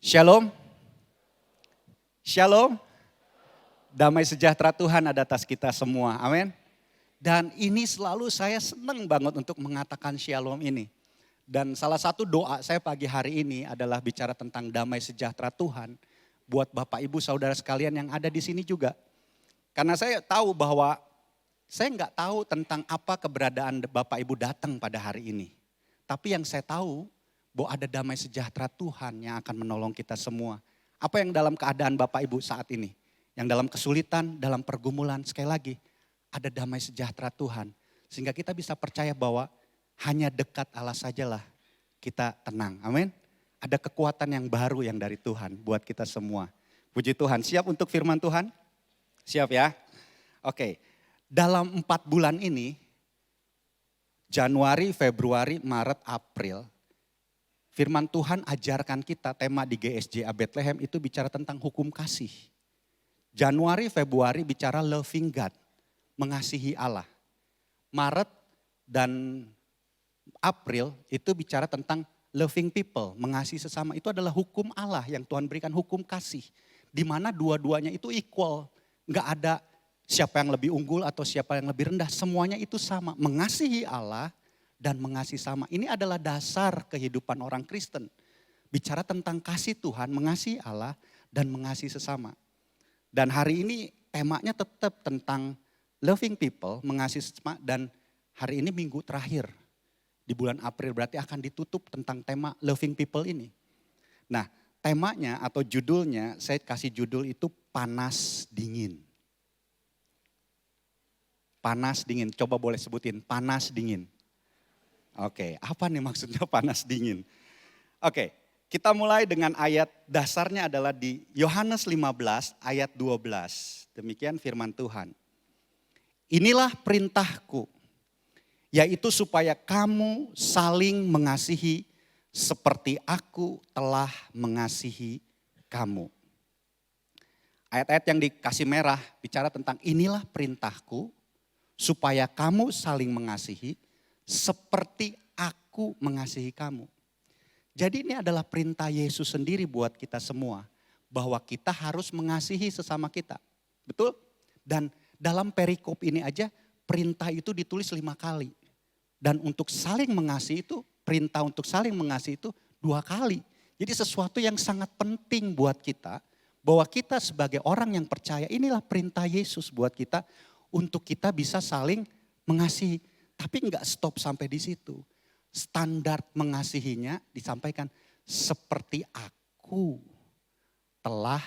Shalom, shalom, damai sejahtera Tuhan ada atas kita semua, amin. Dan ini selalu saya senang banget untuk mengatakan shalom ini. Dan salah satu doa saya pagi hari ini adalah bicara tentang damai sejahtera Tuhan. Buat Bapak Ibu Saudara sekalian yang ada di sini juga. Karena saya tahu bahwa saya nggak tahu tentang apa keberadaan Bapak Ibu datang pada hari ini. Tapi yang saya tahu bahwa ada damai sejahtera Tuhan yang akan menolong kita semua. Apa yang dalam keadaan Bapak Ibu saat ini? Yang dalam kesulitan, dalam pergumulan, sekali lagi ada damai sejahtera Tuhan. Sehingga kita bisa percaya bahwa hanya dekat Allah sajalah kita tenang. Amin. Ada kekuatan yang baru yang dari Tuhan buat kita semua. Puji Tuhan, siap untuk firman Tuhan? Siap ya? Oke, dalam 4 bulan ini, Januari, Februari, Maret, April, firman Tuhan ajarkan kita, tema di GSJA Bethlehem itu bicara tentang hukum kasih. Januari, Februari bicara loving God, mengasihi Allah. Maret dan April itu bicara tentang loving people, mengasihi sesama. Itu adalah hukum Allah yang Tuhan berikan, hukum kasih. Di mana dua-duanya itu equal, nggak ada siapa yang lebih unggul atau siapa yang lebih rendah. Semuanya itu sama, mengasihi Allah dan mengasihi sama. Ini adalah dasar kehidupan orang Kristen. Bicara tentang kasih Tuhan, mengasihi Allah dan mengasihi sesama. Dan hari ini temanya tetap tentang loving people, mengasihi sesama. Dan hari ini minggu terakhir di bulan April berarti akan ditutup tentang tema loving people ini. Nah, temanya atau judulnya saya kasih judul itu panas dingin. Panas dingin, coba boleh sebutin panas dingin. Oke, apa nih maksudnya panas dingin? Oke, kita mulai dengan ayat dasarnya adalah di Yohanes 15 ayat 12. Demikian firman Tuhan. Inilah perintahku, yaitu supaya kamu saling mengasihi seperti aku telah mengasihi kamu. Ayat-ayat yang dikasih merah bicara tentang inilah perintahku, supaya kamu saling mengasihi seperti aku mengasihi kamu. Jadi ini adalah perintah Yesus sendiri buat kita semua. Bahwa kita harus mengasihi sesama kita. Betul? Dan dalam perikop ini aja perintah itu ditulis 5 kali. Dan untuk saling mengasihi itu, perintah untuk saling mengasihi itu 2 kali. Jadi sesuatu yang sangat penting buat kita. Bahwa kita sebagai orang yang percaya inilah perintah Yesus buat kita. Untuk kita bisa saling mengasihi. Tapi enggak stop sampai di situ. Standar mengasihinya disampaikan seperti aku telah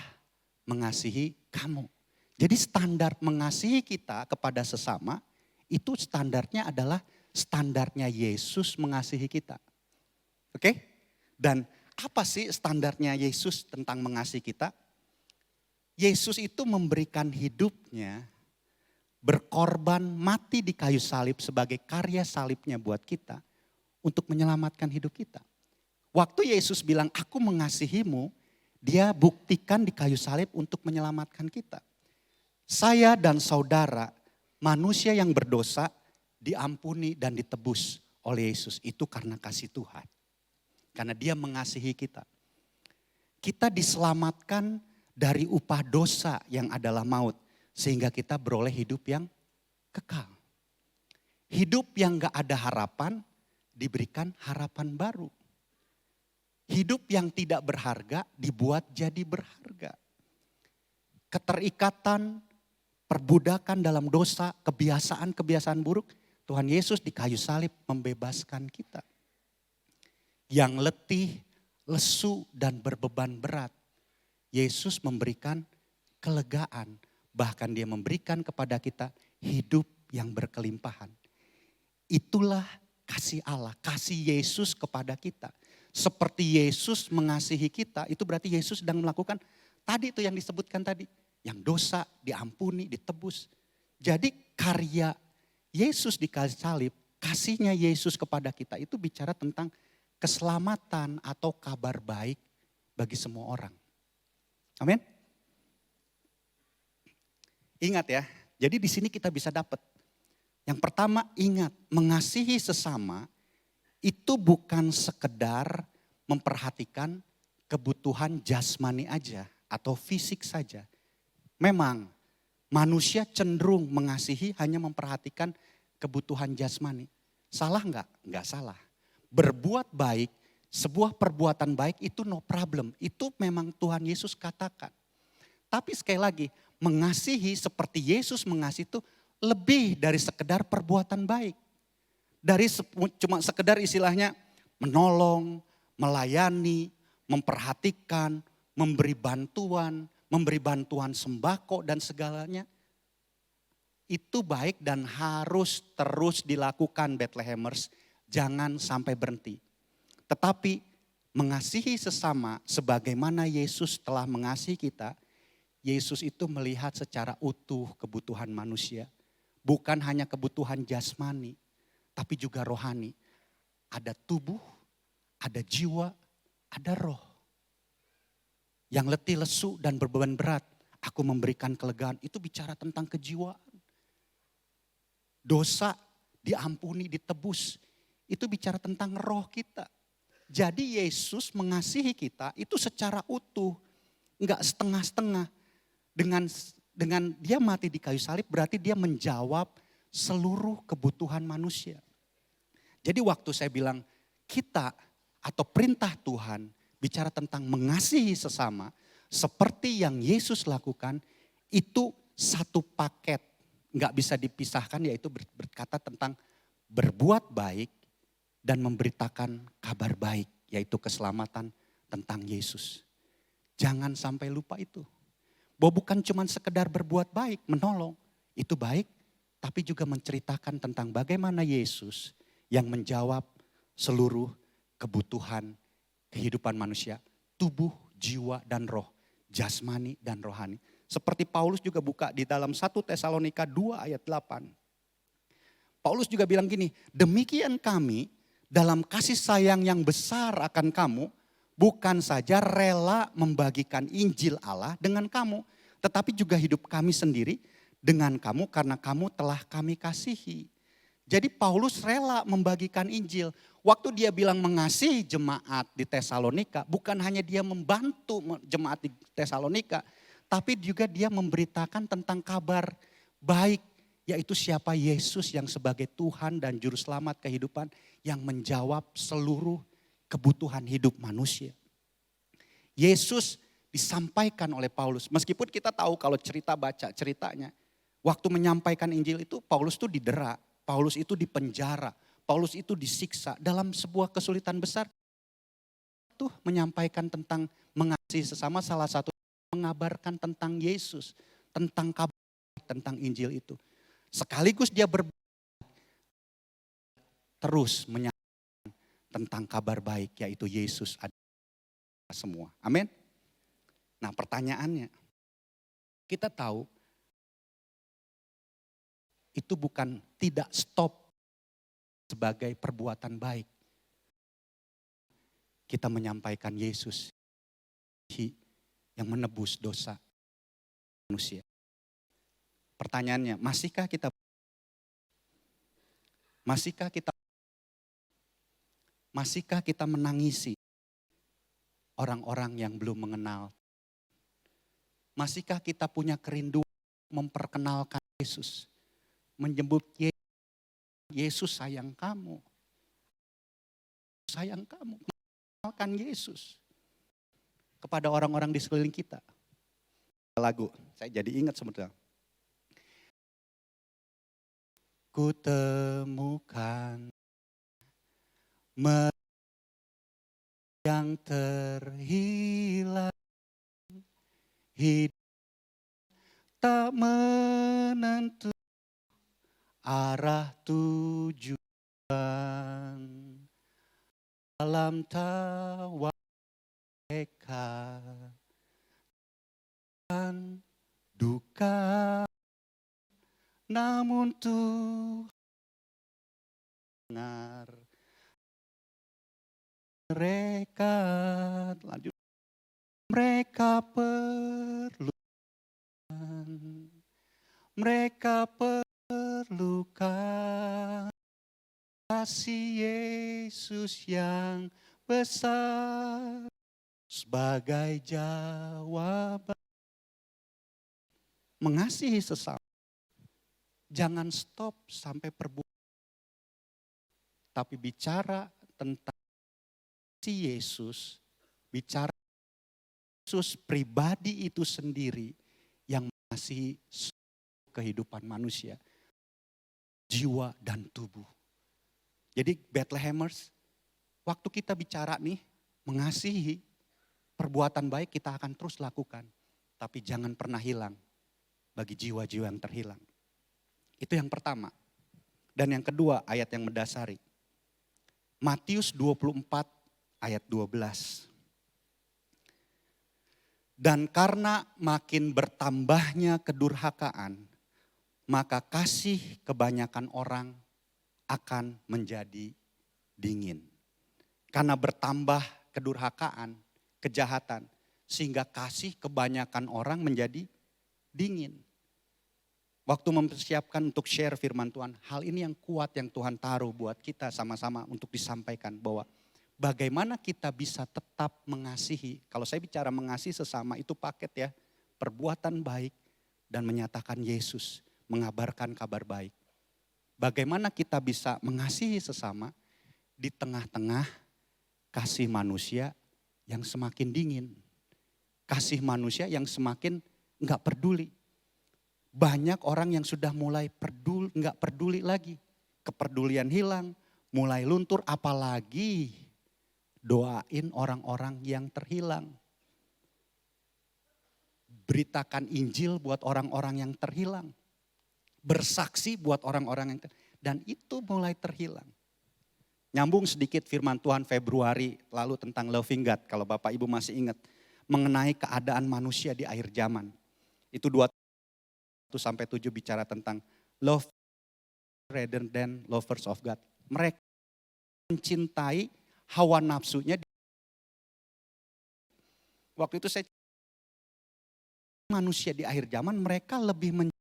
mengasihi kamu. Jadi standar mengasihi kita kepada sesama itu standarnya adalah standarnya Yesus mengasihi kita. Oke? Dan apa sih standarnya Yesus tentang mengasihi kita? Yesus itu memberikan hidupnya, berkorban mati di kayu salib sebagai karya salibnya buat kita untuk menyelamatkan hidup kita. Waktu Yesus bilang aku mengasihimu, dia buktikan di kayu salib untuk menyelamatkan kita. Saya dan saudara manusia yang berdosa diampuni dan ditebus oleh Yesus. Itu karena kasih Tuhan. Karena dia mengasihi kita. Kita diselamatkan dari upah dosa yang adalah maut. Sehingga kita beroleh hidup yang kekal. Hidup yang gak ada harapan diberikan harapan baru. Hidup yang tidak berharga dibuat jadi berharga. Keterikatan, perbudakan dalam dosa, kebiasaan-kebiasaan buruk. Tuhan Yesus di kayu salib membebaskan kita. Yang letih, lesu dan berbeban berat. Yesus memberikan kelegaan. Bahkan dia memberikan kepada kita hidup yang berkelimpahan. Itulah kasih Allah, kasih Yesus kepada kita. Seperti Yesus mengasihi kita, itu berarti Yesus sedang melakukan tadi itu yang disebutkan tadi. Yang dosa diampuni, ditebus. Jadi karya Yesus di kayu salib, kasihnya Yesus kepada kita itu bicara tentang keselamatan atau kabar baik bagi semua orang. Amin. Ingat ya, jadi di sini kita bisa dapat. Yang pertama ingat, mengasihi sesama itu bukan sekedar memperhatikan kebutuhan jasmani aja atau fisik saja. Memang manusia cenderung mengasihi hanya memperhatikan kebutuhan jasmani. Salah enggak? Enggak salah. Berbuat baik, sebuah perbuatan baik itu no problem. Itu memang Tuhan Yesus katakan. Tapi sekali lagi, mengasihi seperti Yesus mengasihi itu lebih dari sekedar perbuatan baik. Dari cuma sekedar istilahnya menolong, melayani, memperhatikan, memberi bantuan sembako dan segalanya. Itu baik dan harus terus dilakukan Bethlehemers, jangan sampai berhenti. Tetapi mengasihi sesama sebagaimana Yesus telah mengasihi kita, Yesus itu melihat secara utuh kebutuhan manusia. Bukan hanya kebutuhan jasmani, tapi juga rohani. Ada tubuh, ada jiwa, ada roh. Yang letih lesu dan berbeban berat, aku memberikan kelegaan. Itu bicara tentang kejiwaan. Dosa diampuni, ditebus. Itu bicara tentang roh kita. Jadi Yesus mengasihi kita itu secara utuh. Enggak setengah-setengah. Dengan dia mati di kayu salib berarti dia menjawab seluruh kebutuhan manusia. Jadi waktu saya bilang kita atau perintah Tuhan bicara tentang mengasihi sesama seperti yang Yesus lakukan, itu satu paket. Enggak bisa dipisahkan, yaitu berkata tentang berbuat baik dan memberitakan kabar baik, yaitu keselamatan tentang Yesus. Jangan sampai lupa itu. Bahwa bukan cuma sekedar berbuat baik, menolong, itu baik, tapi juga menceritakan tentang bagaimana Yesus yang menjawab seluruh kebutuhan kehidupan manusia, tubuh, jiwa, dan roh, jasmani dan rohani. Seperti Paulus juga buka di dalam 1 Tesalonika 2 ayat 8. Paulus juga bilang gini, demikian kami dalam kasih sayang yang besar akan kamu, bukan saja rela membagikan Injil Allah dengan kamu, tetapi juga hidup kami sendiri dengan kamu karena kamu telah kami kasihi. Jadi Paulus rela membagikan Injil. Waktu dia bilang mengasihi jemaat di Tesalonika, bukan hanya dia membantu jemaat di Tesalonika, tapi juga dia memberitakan tentang kabar baik, yaitu siapa Yesus yang sebagai Tuhan dan Juru Selamat kehidupan yang menjawab seluruh kebutuhan hidup manusia. Yesus disampaikan oleh Paulus. Meskipun kita tahu kalau baca ceritanya. Waktu menyampaikan Injil itu Paulus itu didera. Paulus itu dipenjara. Paulus itu disiksa. Dalam sebuah kesulitan besar. Tuh menyampaikan tentang mengasihi sesama, salah satu mengabarkan tentang Yesus. Tentang kabar, tentang Injil itu. Sekaligus dia terus menyampaikan tentang kabar baik, yaitu Yesus ada semua. Amin. Nah pertanyaannya, kita tahu itu bukan tidak stop sebagai perbuatan baik. Kita menyampaikan Yesus yang menebus dosa manusia. Pertanyaannya, masihkah kita menangisi orang-orang yang belum mengenal? Masihkah kita punya kerinduan memperkenalkan Yesus? Menyebut Yesus sayang kamu. Sayang kamu. Mengenalkan Yesus kepada orang-orang di sekeliling kita. Lagu, saya jadi ingat sebetulnya. Ku temukan yang terhilang, hidup tak menentu arah tujuan, dalam tawa mereka dan duka, namun Tuhan dengar mereka. Lanjut. Mereka perlukan kasih Yesus yang besar. sebagai jawaban. Mengasihi sesama. Jangan stop sampai perbuatan. Tapi bicara tentang si Yesus, bicara Yesus pribadi itu sendiri yang mengasihi kehidupan manusia, jiwa dan tubuh. Jadi Bethlehemers, waktu kita bicara nih, mengasihi, perbuatan baik kita akan terus lakukan. Tapi jangan pernah hilang bagi jiwa-jiwa yang terhilang. Itu yang pertama. Dan yang kedua ayat yang mendasari. Matius 24 ayat 12. Dan karena makin bertambahnya kedurhakaan, maka kasih kebanyakan orang akan menjadi dingin. Karena bertambah kedurhakaan, kejahatan, sehingga kasih kebanyakan orang menjadi dingin. Waktu mempersiapkan untuk share firman Tuhan, hal ini yang kuat yang Tuhan taruh buat kita sama-sama untuk disampaikan bahwa bagaimana kita bisa tetap mengasihi. Kalau saya bicara mengasihi sesama itu paket ya, perbuatan baik dan menyatakan Yesus, mengabarkan kabar baik. Bagaimana kita bisa mengasihi sesama di tengah-tengah kasih manusia yang semakin dingin. Kasih manusia yang semakin enggak peduli. Banyak orang yang sudah mulai enggak peduli lagi. Kepedulian hilang, mulai luntur, apalagi doain orang-orang yang terhilang. Beritakan Injil buat orang-orang yang terhilang. Bersaksi buat orang-orang yang terhilang. Dan itu mulai terhilang. Nyambung sedikit firman Tuhan Februari lalu tentang loving God. Kalau Bapak Ibu masih ingat. Mengenai keadaan manusia di akhir zaman. Itu 1-7 bicara tentang love rather than lovers of God. Mereka mencintai hawa nafsunya. Waktu itu saya manusia di akhir zaman mereka lebih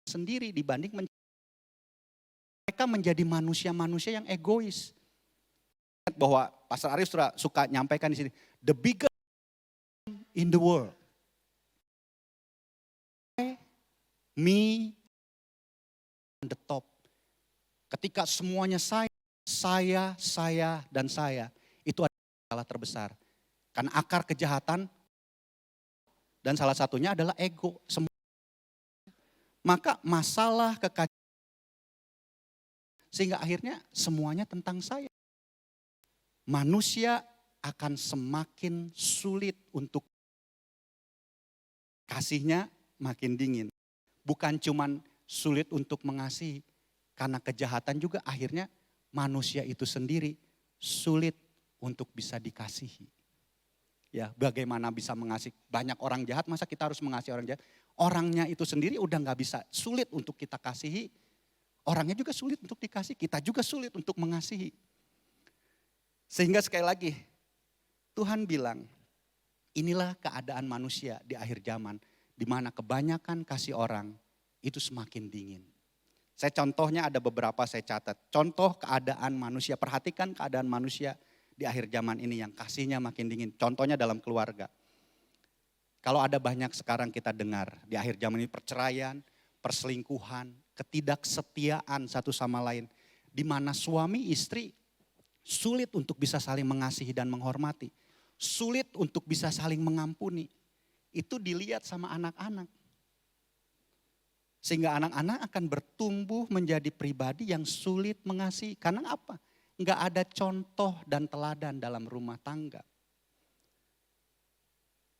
sendiri dibanding mereka menjadi manusia-manusia yang egois. Bahwa Pastor Arief suka nyampaikan di sini, the biggest in the world. Me on the top. Ketika semuanya saya, dan saya. Itu adalah masalah terbesar. Karena akar kejahatan dan salah satunya adalah ego. Maka masalah kekacauan. Sehingga akhirnya semuanya tentang saya. Manusia akan semakin sulit untuk kasihnya makin dingin. Bukan cuman sulit untuk mengasihi, karena kejahatan juga akhirnya manusia itu sendiri sulit untuk bisa dikasihi. Ya, bagaimana bisa mengasihi banyak orang jahat, masa kita harus mengasihi orang jahat? Orangnya itu sendiri udah gak bisa, sulit untuk kita kasihi. Orangnya juga sulit untuk dikasihi, kita juga sulit untuk mengasihi. Sehingga sekali lagi, Tuhan bilang, inilah keadaan manusia di akhir zaman. Di mana kebanyakan kasih orang itu semakin dingin. Saya contohnya ada beberapa saya catat. Contoh keadaan manusia, perhatikan keadaan manusia di akhir zaman ini yang kasihnya makin dingin. Contohnya dalam keluarga. Kalau ada banyak sekarang kita dengar di akhir zaman ini perceraian, perselingkuhan, ketidaksetiaan satu sama lain. Di mana suami istri sulit untuk bisa saling mengasihi dan menghormati. Sulit untuk bisa saling mengampuni. Itu dilihat sama anak-anak. Sehingga anak-anak akan bertumbuh menjadi pribadi yang sulit mengasihi. Karena apa? Enggak ada contoh dan teladan dalam rumah tangga.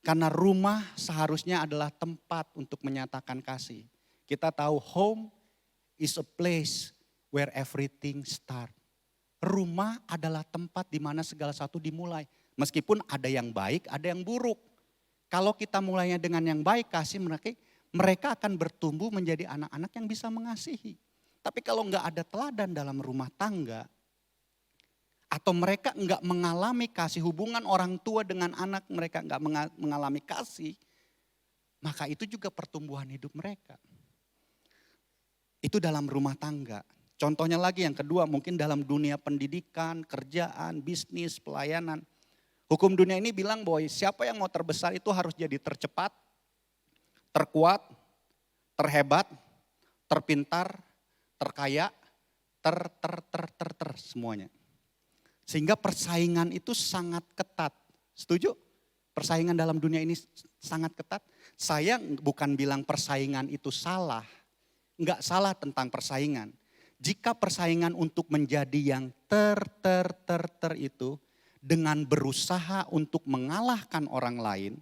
Karena rumah seharusnya adalah tempat untuk menyatakan kasih. Kita tahu home is a place where everything start. Rumah adalah tempat di mana segala sesuatu dimulai. Meskipun ada yang baik, ada yang buruk. Kalau kita mulainya dengan yang baik, kasih mereka akan bertumbuh menjadi anak-anak yang bisa mengasihi. Tapi kalau enggak ada teladan dalam rumah tangga, atau mereka enggak mengalami kasih, hubungan orang tua dengan anak mereka enggak mengalami kasih, maka itu juga pertumbuhan hidup mereka. Itu dalam rumah tangga. Contohnya lagi yang kedua mungkin dalam dunia pendidikan, kerjaan, bisnis, pelayanan. Hukum dunia ini bilang bahwa siapa yang mau terbesar itu harus jadi tercepat, terkuat, terhebat, terpintar, terkaya, semuanya. Sehingga persaingan itu sangat ketat. Setuju? Persaingan dalam dunia ini sangat ketat. Saya bukan bilang persaingan itu salah. Enggak salah tentang persaingan. Jika persaingan untuk menjadi yang itu dengan berusaha untuk mengalahkan orang lain,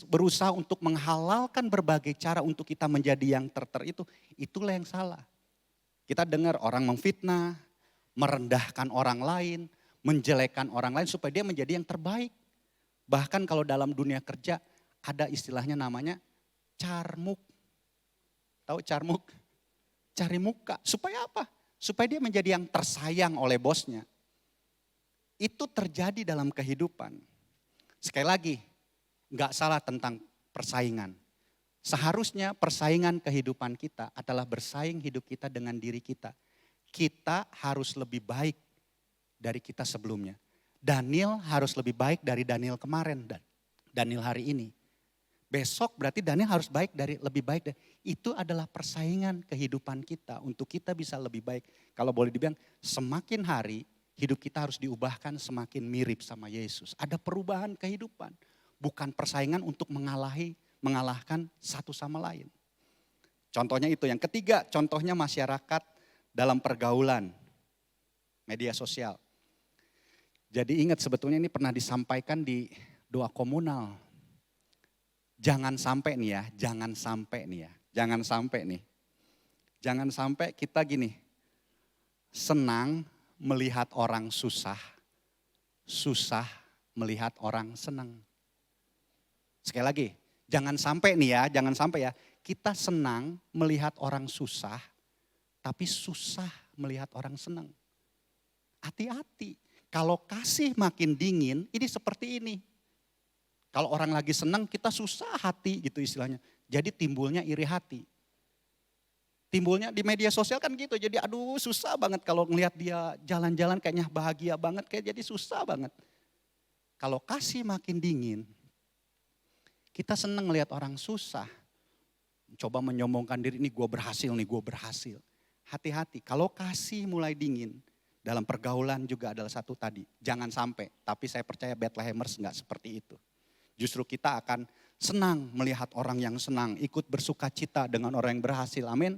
berusaha untuk menghalalkan berbagai cara untuk kita menjadi yang itu, itulah yang salah. Kita dengar orang memfitnah, merendahkan orang lain, menjelekkan orang lain supaya dia menjadi yang terbaik. Bahkan kalau dalam dunia kerja ada istilahnya namanya carmuk. Tahu carmuk? Cari muka. Supaya apa? Supaya dia menjadi yang tersayang oleh bosnya. Itu terjadi dalam kehidupan. Sekali lagi, nggak salah tentang persaingan. Seharusnya persaingan kehidupan kita adalah bersaing hidup kita dengan diri kita. Kita harus lebih baik dari kita sebelumnya. Daniel harus lebih baik dari Daniel kemarin dan Daniel hari ini. Besok berarti Daniel harus lebih baik. Itu adalah persaingan kehidupan kita untuk kita bisa lebih baik. Kalau boleh dibilang semakin hari hidup kita harus diubahkan semakin mirip sama Yesus. Ada perubahan kehidupan. Bukan persaingan untuk mengalahkan satu sama lain. Contohnya itu. Yang ketiga, contohnya masyarakat dalam pergaulan media sosial. Jadi ingat sebetulnya ini pernah disampaikan di doa komunal. Jangan sampai nih ya, jangan sampai kita gini, senang melihat orang susah, susah melihat orang senang. Sekali lagi, jangan sampai ya, kita senang melihat orang susah, tapi susah melihat orang senang. Hati-hati, kalau kasih makin dingin, ini seperti ini. Kalau orang lagi senang, kita susah hati gitu istilahnya. Jadi timbulnya iri hati. Timbulnya di media sosial kan gitu, jadi aduh susah banget kalau ngelihat dia jalan-jalan kayaknya bahagia banget, kayak jadi susah banget. Kalau kasih makin dingin, kita senang ngelihat orang susah. Coba menyombongkan diri, ini gue berhasil. Hati-hati, kalau kasih mulai dingin, dalam pergaulan juga adalah satu tadi. Jangan sampai, tapi saya percaya Bethlehemers enggak seperti itu. Justru kita akan senang melihat orang yang senang, ikut bersuka cita dengan orang yang berhasil, amin.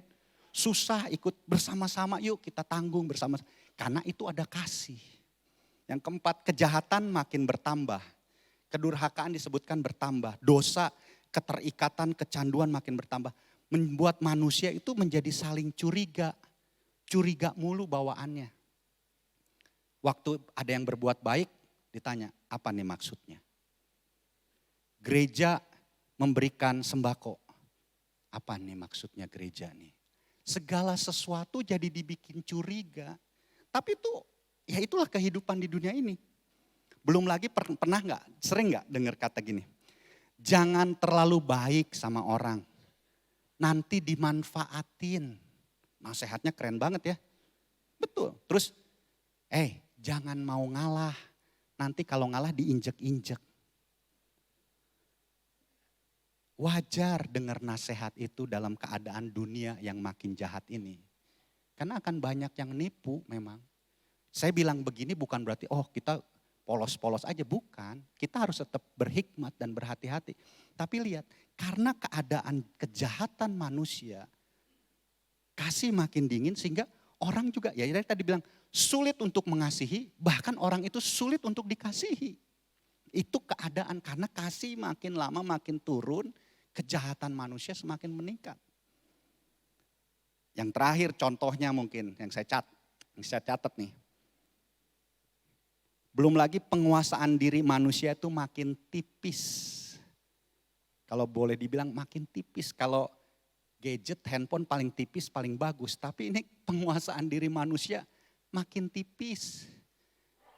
Susah ikut bersama-sama, yuk kita tanggung bersama. Karena itu ada kasih. Yang keempat, kejahatan makin bertambah. Kedurhakaan disebutkan bertambah. Dosa, keterikatan, kecanduan makin bertambah. Membuat manusia itu menjadi saling curiga. Curiga mulu bawaannya. Waktu ada yang berbuat baik, ditanya, apa nih maksudnya? Gereja memberikan sembako. Apa nih maksudnya gereja nih? Segala sesuatu jadi dibikin curiga. Tapi itu, ya itulah kehidupan di dunia ini. Belum lagi pernah nggak, sering nggak dengar kata gini. Jangan terlalu baik sama orang. Nanti dimanfaatin. Nasihatnya keren banget ya. Betul. Terus, jangan mau ngalah. Nanti kalau ngalah diinjek-injek. Wajar dengar nasihat itu dalam keadaan dunia yang makin jahat ini. Karena akan banyak yang nipu memang. Saya bilang begini bukan berarti kita polos-polos aja, bukan. Kita harus tetap berhikmat dan berhati-hati. Tapi lihat, karena keadaan kejahatan manusia, kasih makin dingin sehingga orang juga, ya tadi bilang sulit untuk mengasihi, bahkan orang itu sulit untuk dikasihi. Itu keadaan karena kasih makin lama makin turun, kejahatan manusia semakin meningkat. Yang terakhir contohnya mungkin yang saya catat nih. Belum lagi penguasaan diri manusia itu makin tipis. Kalau boleh dibilang makin tipis. Kalau gadget, handphone paling tipis, paling bagus. Tapi ini penguasaan diri manusia makin tipis.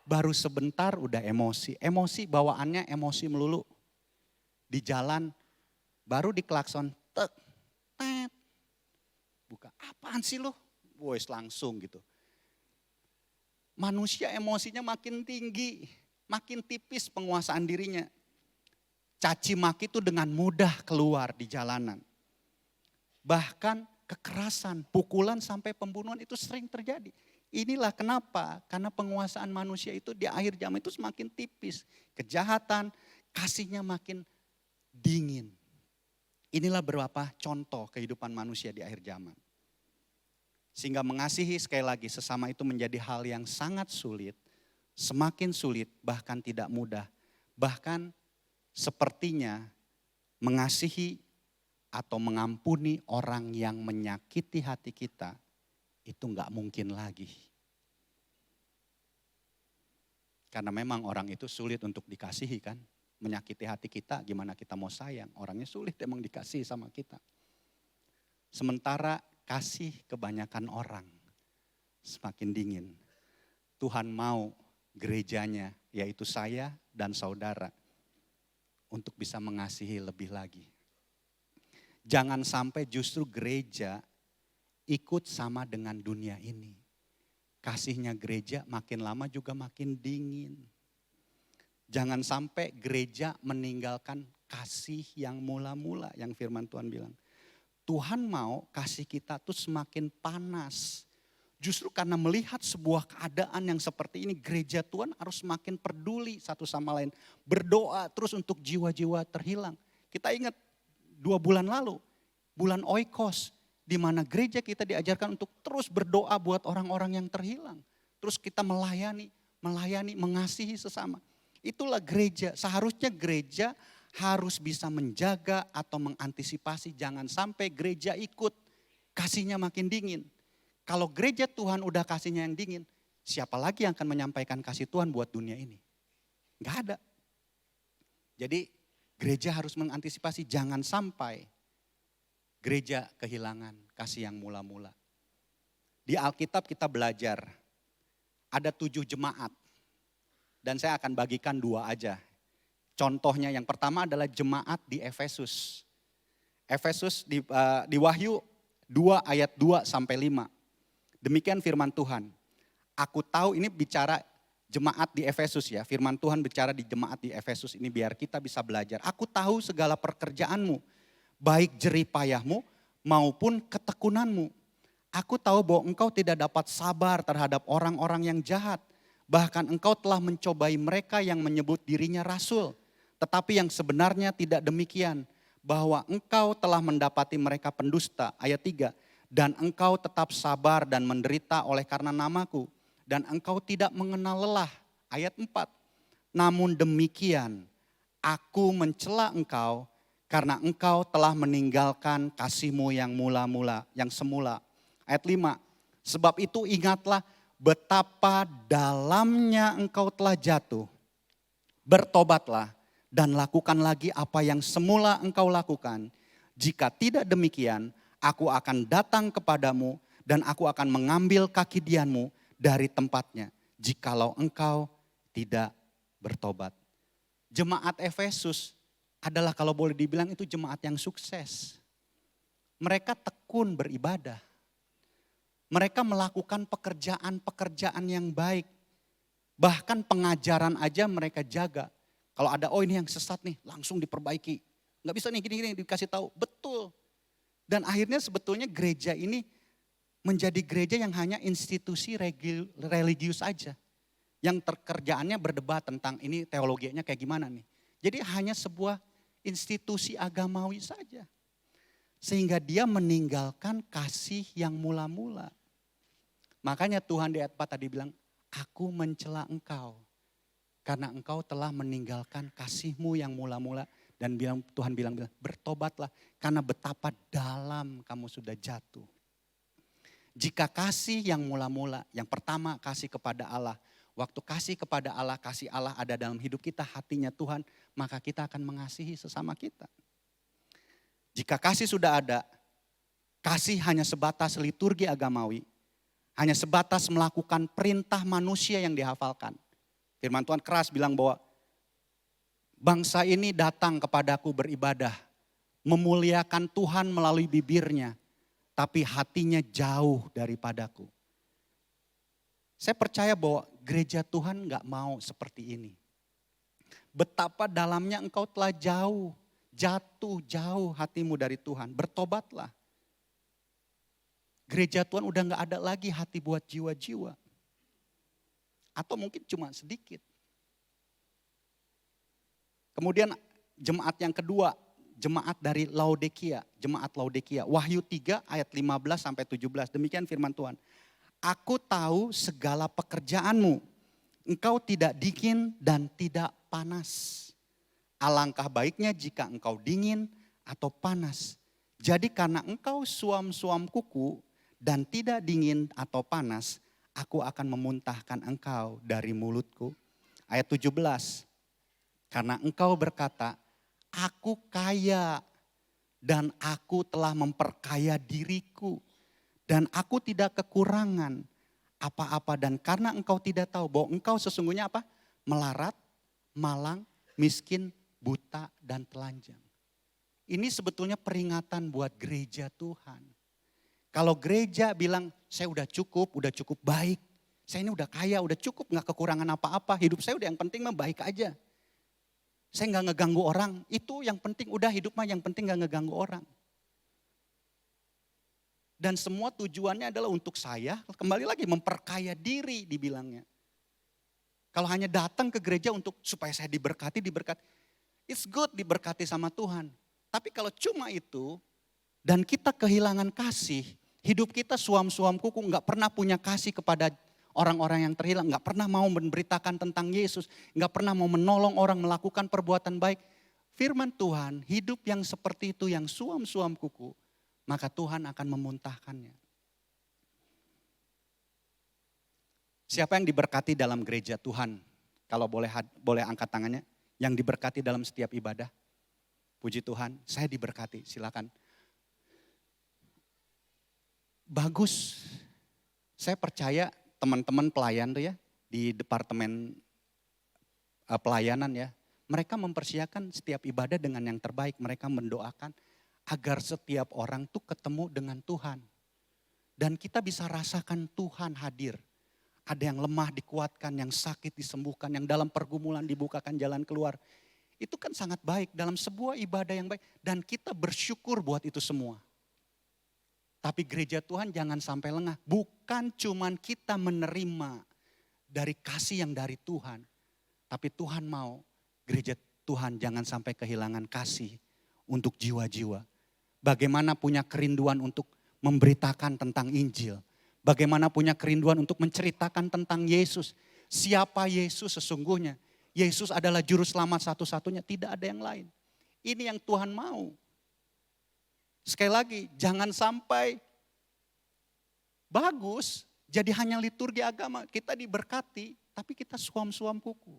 Baru sebentar udah emosi. Emosi bawaannya emosi melulu. Di jalan baru diklakson, tek, tet. Buka, apaan sih lo? Wes langsung gitu. Manusia emosinya makin tinggi. makin tipis penguasaan dirinya. Caci maki itu dengan mudah keluar di jalanan. Bahkan kekerasan, pukulan sampai pembunuhan itu sering terjadi. Inilah kenapa, karena penguasaan manusia itu di akhir zaman itu semakin tipis. Kejahatan, kasihnya makin dingin. Inilah beberapa contoh kehidupan manusia di akhir zaman. Sehingga mengasihi sekali lagi sesama itu menjadi hal yang sangat sulit, semakin sulit bahkan tidak mudah. Bahkan sepertinya mengasihi atau mengampuni orang yang menyakiti hati kita itu enggak mungkin lagi. Karena memang orang itu sulit untuk dikasihi kan. Menyakiti hati kita gimana kita mau sayang. Orangnya sulit emang dikasihi sama kita. Sementara kasih kebanyakan orang semakin dingin. Tuhan mau gerejanya yaitu saya dan saudara untuk bisa mengasihi lebih lagi. Jangan sampai justru gereja ikut sama dengan dunia ini. Kasihnya gereja makin lama juga makin dingin. Jangan sampai gereja meninggalkan kasih yang mula-mula yang firman Tuhan bilang. Tuhan mau kasih kita tuh semakin panas. Justru karena melihat sebuah keadaan yang seperti ini, gereja Tuhan harus semakin peduli satu sama lain. Berdoa terus untuk jiwa-jiwa terhilang. Kita ingat 2 bulan lalu, bulan Oikos, di mana gereja kita diajarkan untuk terus berdoa buat orang-orang yang terhilang. Terus kita melayani, mengasihi sesama. Itulah gereja, seharusnya gereja harus bisa menjaga atau mengantisipasi jangan sampai gereja ikut kasihnya makin dingin. Kalau gereja Tuhan udah kasihnya yang dingin, siapa lagi yang akan menyampaikan kasih Tuhan buat dunia ini? Gak ada. Jadi gereja harus mengantisipasi jangan sampai gereja kehilangan kasih yang mula-mula. Di Alkitab kita belajar ada 7 jemaat dan saya akan bagikan 2 aja. Contohnya yang pertama adalah jemaat di Efesus. Efesus di Wahyu 2 ayat 2 sampai 5. Demikian firman Tuhan. Aku tahu ini bicara jemaat di Efesus ya. Firman Tuhan bicara di jemaat di Efesus ini biar kita bisa belajar. Aku tahu segala pekerjaanmu, baik jerih payahmu maupun ketekunanmu. Aku tahu bahwa engkau tidak dapat sabar terhadap orang-orang yang jahat. Bahkan engkau telah mencobai mereka yang menyebut dirinya rasul. Tetapi yang sebenarnya tidak demikian. Bahwa engkau telah mendapati mereka pendusta. Ayat 3. Dan engkau tetap sabar dan menderita oleh karena namaku. Dan engkau tidak mengenal lelah. Ayat 4. Namun demikian aku mencela engkau karena engkau telah meninggalkan kasihmu yang mula-mula, yang semula. Ayat 5. Sebab itu ingatlah betapa dalamnya engkau telah jatuh. Bertobatlah dan lakukan lagi apa yang semula engkau lakukan. Jika tidak demikian, aku akan datang kepadamu dan aku akan mengambil kaki dianmu dari tempatnya. Jikalau engkau tidak bertobat. Jemaat Efesus adalah kalau boleh dibilang itu jemaat yang sukses. Mereka tekun beribadah. Mereka melakukan pekerjaan-pekerjaan yang baik. Bahkan pengajaran aja mereka jaga. Kalau ada ini yang sesat nih langsung diperbaiki. Gak bisa nih gini-gini dikasih tahu. Betul. Dan akhirnya sebetulnya gereja ini menjadi gereja yang hanya institusi religius aja. Yang kerjaannya berdebat tentang ini teologianya kayak gimana nih. Jadi hanya sebuah institusi agamawi saja. Sehingga dia meninggalkan kasih yang mula-mula. Makanya Tuhan di ayat 4 tadi bilang, aku mencela engkau. Karena engkau telah meninggalkan kasihmu yang mula-mula. Dan Tuhan bilang, bertobatlah karena betapa dalam kamu sudah jatuh. Jika kasih yang mula-mula, yang pertama kasih kepada Allah. Waktu kasih kepada Allah, kasih Allah ada dalam hidup kita, hatinya Tuhan. Maka kita akan mengasihi sesama kita. Jika kasih sudah ada, kasih hanya sebatas liturgi agamawi. Hanya sebatas melakukan perintah manusia yang dihafalkan. Firman Tuhan keras bilang bahwa bangsa ini datang kepadaku beribadah. Memuliakan Tuhan melalui bibirnya. Tapi hatinya jauh daripadaku. Saya percaya bahwa gereja Tuhan gak mau seperti ini. betapa dalamnya engkau telah jatuh jauh hatimu dari Tuhan. Bertobatlah. Gereja Tuhan udah gak ada lagi hati buat jiwa-jiwa. Atau mungkin cuma sedikit. Kemudian jemaat yang kedua, jemaat dari Laodikia. Jemaat Laodikia. Wahyu 3 ayat 15 sampai 17. Demikian firman Tuhan. Aku tahu segala pekerjaanmu. Engkau tidak dingin dan tidak panas. Alangkah baiknya jika engkau dingin atau panas. Jadi karena engkau suam-suam kuku dan tidak dingin atau panas, aku akan memuntahkan engkau dari mulutku. Ayat 17, karena engkau berkata, aku kaya dan aku telah memperkaya diriku. Dan aku tidak kekurangan apa-apa. Dan karena engkau tidak tahu bahwa engkau sesungguhnya apa? Melarat, malang, miskin, buta, dan telanjang. Ini sebetulnya peringatan buat gereja Tuhan. Kalau gereja bilang, saya udah cukup baik. Saya ini udah kaya, udah cukup, gak kekurangan apa-apa. Hidup saya udah yang penting mah baik aja. Saya gak ngeganggu orang, itu yang penting. Udah hidup mah yang penting gak ngeganggu orang. Dan semua tujuannya adalah untuk saya, kembali lagi memperkaya diri dibilangnya. Kalau hanya datang ke gereja untuk supaya saya diberkati. It's good diberkati sama Tuhan. Tapi kalau cuma itu, dan kita kehilangan kasih, hidup kita suam-suam kuku, gak pernah punya kasih kepada orang-orang yang terhilang, gak pernah mau memberitakan tentang Yesus, gak pernah mau menolong orang melakukan perbuatan baik. Firman Tuhan, hidup yang seperti itu, yang suam-suam kuku, maka Tuhan akan memuntahkannya. Siapa yang diberkati dalam gereja Tuhan? Kalau boleh angkat tangannya, yang diberkati dalam setiap ibadah. Puji Tuhan, saya diberkati, silakan. Bagus, saya percaya teman-teman pelayan tuh ya, di departemen pelayanan ya, mereka mempersiapkan setiap ibadah dengan yang terbaik. Mereka mendoakan agar setiap orang tuh ketemu dengan Tuhan. Dan kita bisa rasakan Tuhan hadir. Ada yang lemah dikuatkan, yang sakit disembuhkan, yang dalam pergumulan dibukakan jalan keluar. Itu kan sangat baik dalam sebuah ibadah yang baik. Dan kita bersyukur buat itu semua. Tapi gereja Tuhan jangan sampai lengah. Bukan cuman kita menerima dari kasih yang dari Tuhan. Tapi Tuhan mau gereja Tuhan jangan sampai kehilangan kasih untuk jiwa-jiwa. Bagaimana punya kerinduan untuk memberitakan tentang Injil. Bagaimana punya kerinduan untuk menceritakan tentang Yesus. Siapa Yesus sesungguhnya. Yesus adalah juru selamat satu-satunya, tidak ada yang lain. Ini yang Tuhan mau. Sekali lagi, jangan sampai bagus, jadi hanya liturgi agama. Kita diberkati, tapi kita suam-suam kuku.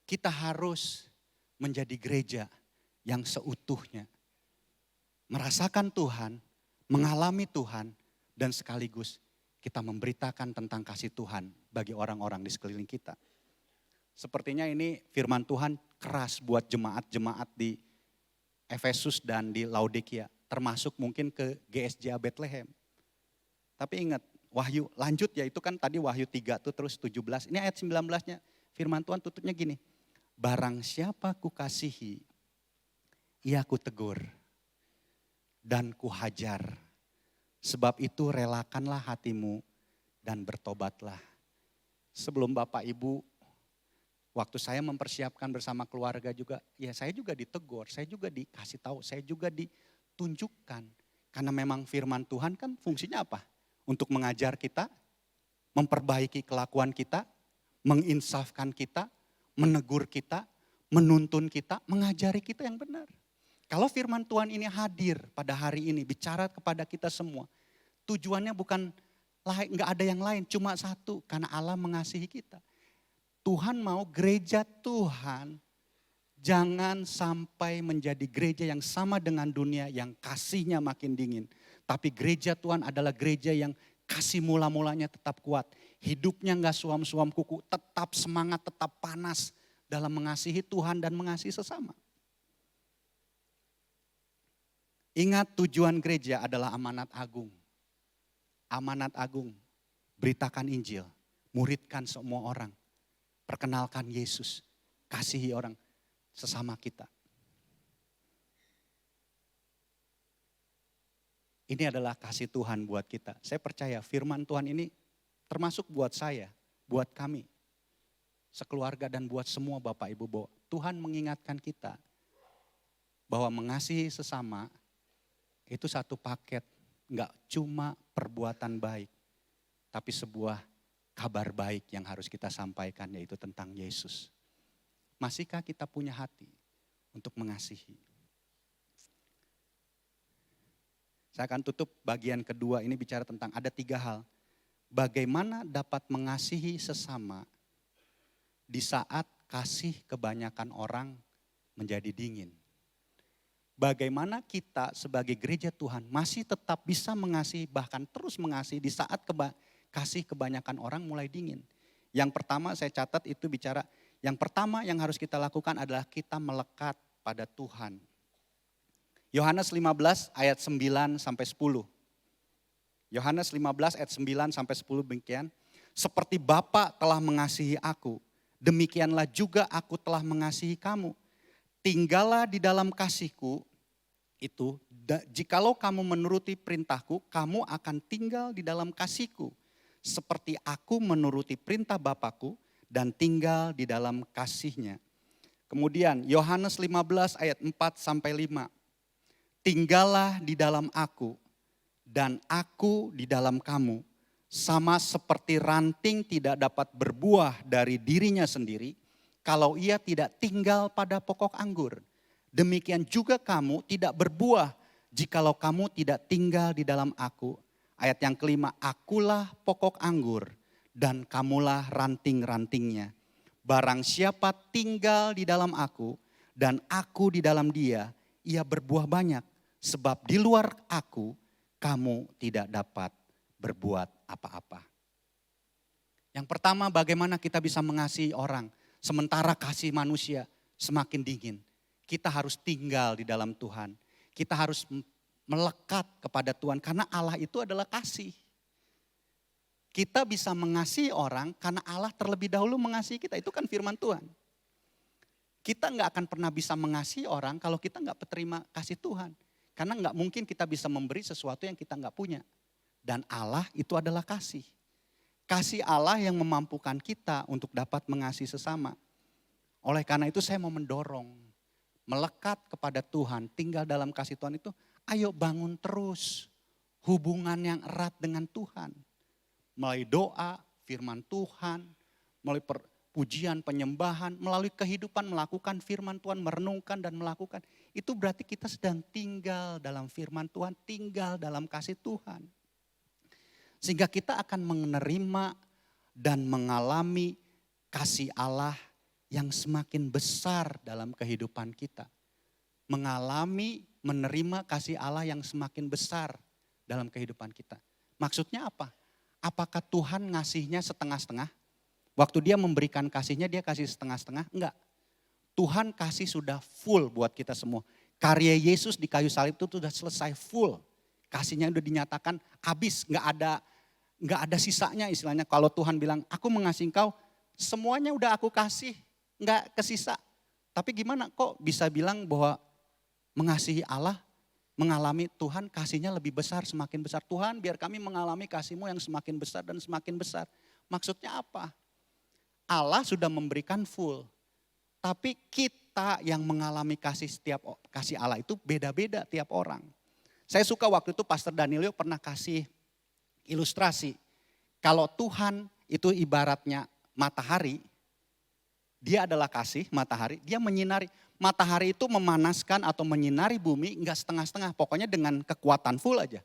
Kita harus menjadi gereja yang seutuhnya. Merasakan Tuhan, mengalami Tuhan, dan sekaligus kita memberitakan tentang kasih Tuhan bagi orang-orang di sekeliling kita. Sepertinya ini firman Tuhan keras buat jemaat-jemaat di Efesus dan di Laodikia, termasuk mungkin ke GSJA Bethlehem. Tapi ingat, Wahyu lanjut ya, itu kan tadi Wahyu 3 tuh terus 17. Ini ayat 19-nya firman Tuhan tutupnya gini. Barang siapa kukasihi, ia kutegur dan kuhajar. Sebab itu relakanlah hatimu dan bertobatlah. Sebelum Bapak Ibu, waktu saya mempersiapkan bersama keluarga juga, ya saya juga ditegur, saya juga dikasih tahu, saya juga ditunjukkan. Karena memang firman Tuhan kan fungsinya apa? Untuk mengajar kita, memperbaiki kelakuan kita, menginsafkan kita, menegur kita, menuntun kita, mengajari kita yang benar. Kalau firman Tuhan ini hadir pada hari ini, bicara kepada kita semua, tujuannya bukan, nggak ada yang lain, cuma satu, karena Allah mengasihi kita. Tuhan mau gereja Tuhan jangan sampai menjadi gereja yang sama dengan dunia yang kasihnya makin dingin. Tapi gereja Tuhan adalah gereja yang kasih mula-mulanya tetap kuat. Hidupnya gak suam-suam kuku, tetap semangat, tetap panas dalam mengasihi Tuhan dan mengasihi sesama. Ingat tujuan gereja adalah amanat agung. Amanat agung, beritakan Injil, muridkan semua orang. Perkenalkan Yesus. Kasihi orang sesama kita. Ini adalah kasih Tuhan buat kita. Saya percaya firman Tuhan ini termasuk buat saya, buat kami. Sekeluarga dan buat semua Bapak Ibu, bahwa Tuhan mengingatkan kita bahwa mengasihi sesama itu satu paket. Enggak cuma perbuatan baik, tapi sebuah kabar baik yang harus kita sampaikan, yaitu tentang Yesus. Masihkah kita punya hati untuk mengasihi? Saya akan tutup bagian kedua, ini bicara tentang ada 3 hal. Bagaimana dapat mengasihi sesama di saat kasih kebanyakan orang menjadi dingin. Bagaimana kita sebagai gereja Tuhan masih tetap bisa mengasihi, bahkan terus mengasihi di saat kasih kebanyakan orang mulai dingin. Yang pertama saya catat itu bicara, yang pertama yang harus kita lakukan adalah kita melekat pada Tuhan. Yohanes 15 ayat 9 sampai 10. Yohanes 15 ayat 9 sampai 10 demikian. Seperti Bapa telah mengasihi aku, demikianlah juga aku telah mengasihi kamu. Tinggallah di dalam kasihku itu, jikalau kamu menuruti perintahku, kamu akan tinggal di dalam kasihku. Seperti aku menuruti perintah Bapakku dan tinggal di dalam kasihnya. Kemudian Yohanes 15 ayat 4 sampai 5. Tinggallah di dalam aku dan aku di dalam kamu. Sama seperti ranting tidak dapat berbuah dari dirinya sendiri kalau ia tidak tinggal pada pokok anggur. Demikian juga kamu tidak berbuah jikalau kamu tidak tinggal di dalam aku. Ayat yang kelima, akulah pokok anggur dan kamulah ranting-rantingnya. Barang siapa tinggal di dalam aku dan aku di dalam dia, ia berbuah banyak. Sebab di luar aku, kamu tidak dapat berbuat apa-apa. Yang pertama, bagaimana kita bisa mengasihi orang. Sementara kasih manusia semakin dingin. Kita harus tinggal di dalam Tuhan. Kita harus melekat kepada Tuhan. Karena Allah itu adalah kasih. Kita bisa mengasihi orang karena Allah terlebih dahulu mengasihi kita. Itu kan firman Tuhan. Kita nggak akan pernah bisa mengasihi orang kalau kita nggak berterima kasih Tuhan. Karena nggak mungkin kita bisa memberi sesuatu yang kita nggak punya. Dan Allah itu adalah kasih. Kasih Allah yang memampukan kita untuk dapat mengasihi sesama. Oleh karena itu saya mau mendorong. Melekat kepada Tuhan, tinggal dalam kasih Tuhan itu. Ayo bangun terus hubungan yang erat dengan Tuhan. Melalui doa, firman Tuhan, melalui pujian, penyembahan, melalui kehidupan melakukan firman Tuhan, merenungkan dan melakukan. Itu berarti kita sedang tinggal dalam firman Tuhan, tinggal dalam kasih Tuhan. Sehingga kita akan menerima dan mengalami kasih Allah yang semakin besar dalam kehidupan kita. Mengalami, menerima kasih Allah yang semakin besar dalam kehidupan kita. Maksudnya apa? Apakah Tuhan ngasihnya setengah-setengah? Waktu dia memberikan kasihnya, dia kasih setengah-setengah? Enggak. Tuhan kasih sudah full buat kita semua. Karya Yesus di kayu salib itu sudah selesai full. Kasihnya udah dinyatakan habis, enggak ada sisanya istilahnya. Kalau Tuhan bilang, aku mengasihi engkau, semuanya udah aku kasih, enggak kesisa. Tapi gimana kok bisa bilang bahwa mengasihi Allah, mengalami Tuhan kasihnya lebih besar, semakin besar. Tuhan biar kami mengalami kasih-Mu yang semakin besar dan semakin besar. Maksudnya apa? Allah sudah memberikan full. Tapi kita yang mengalami kasih Allah itu beda-beda tiap orang. Saya suka waktu itu Pastor Danilio pernah kasih ilustrasi. Kalau Tuhan itu ibaratnya matahari, dia adalah kasih matahari, dia menyinari. Matahari itu memanaskan atau menyinari bumi enggak setengah-setengah, pokoknya dengan kekuatan full aja.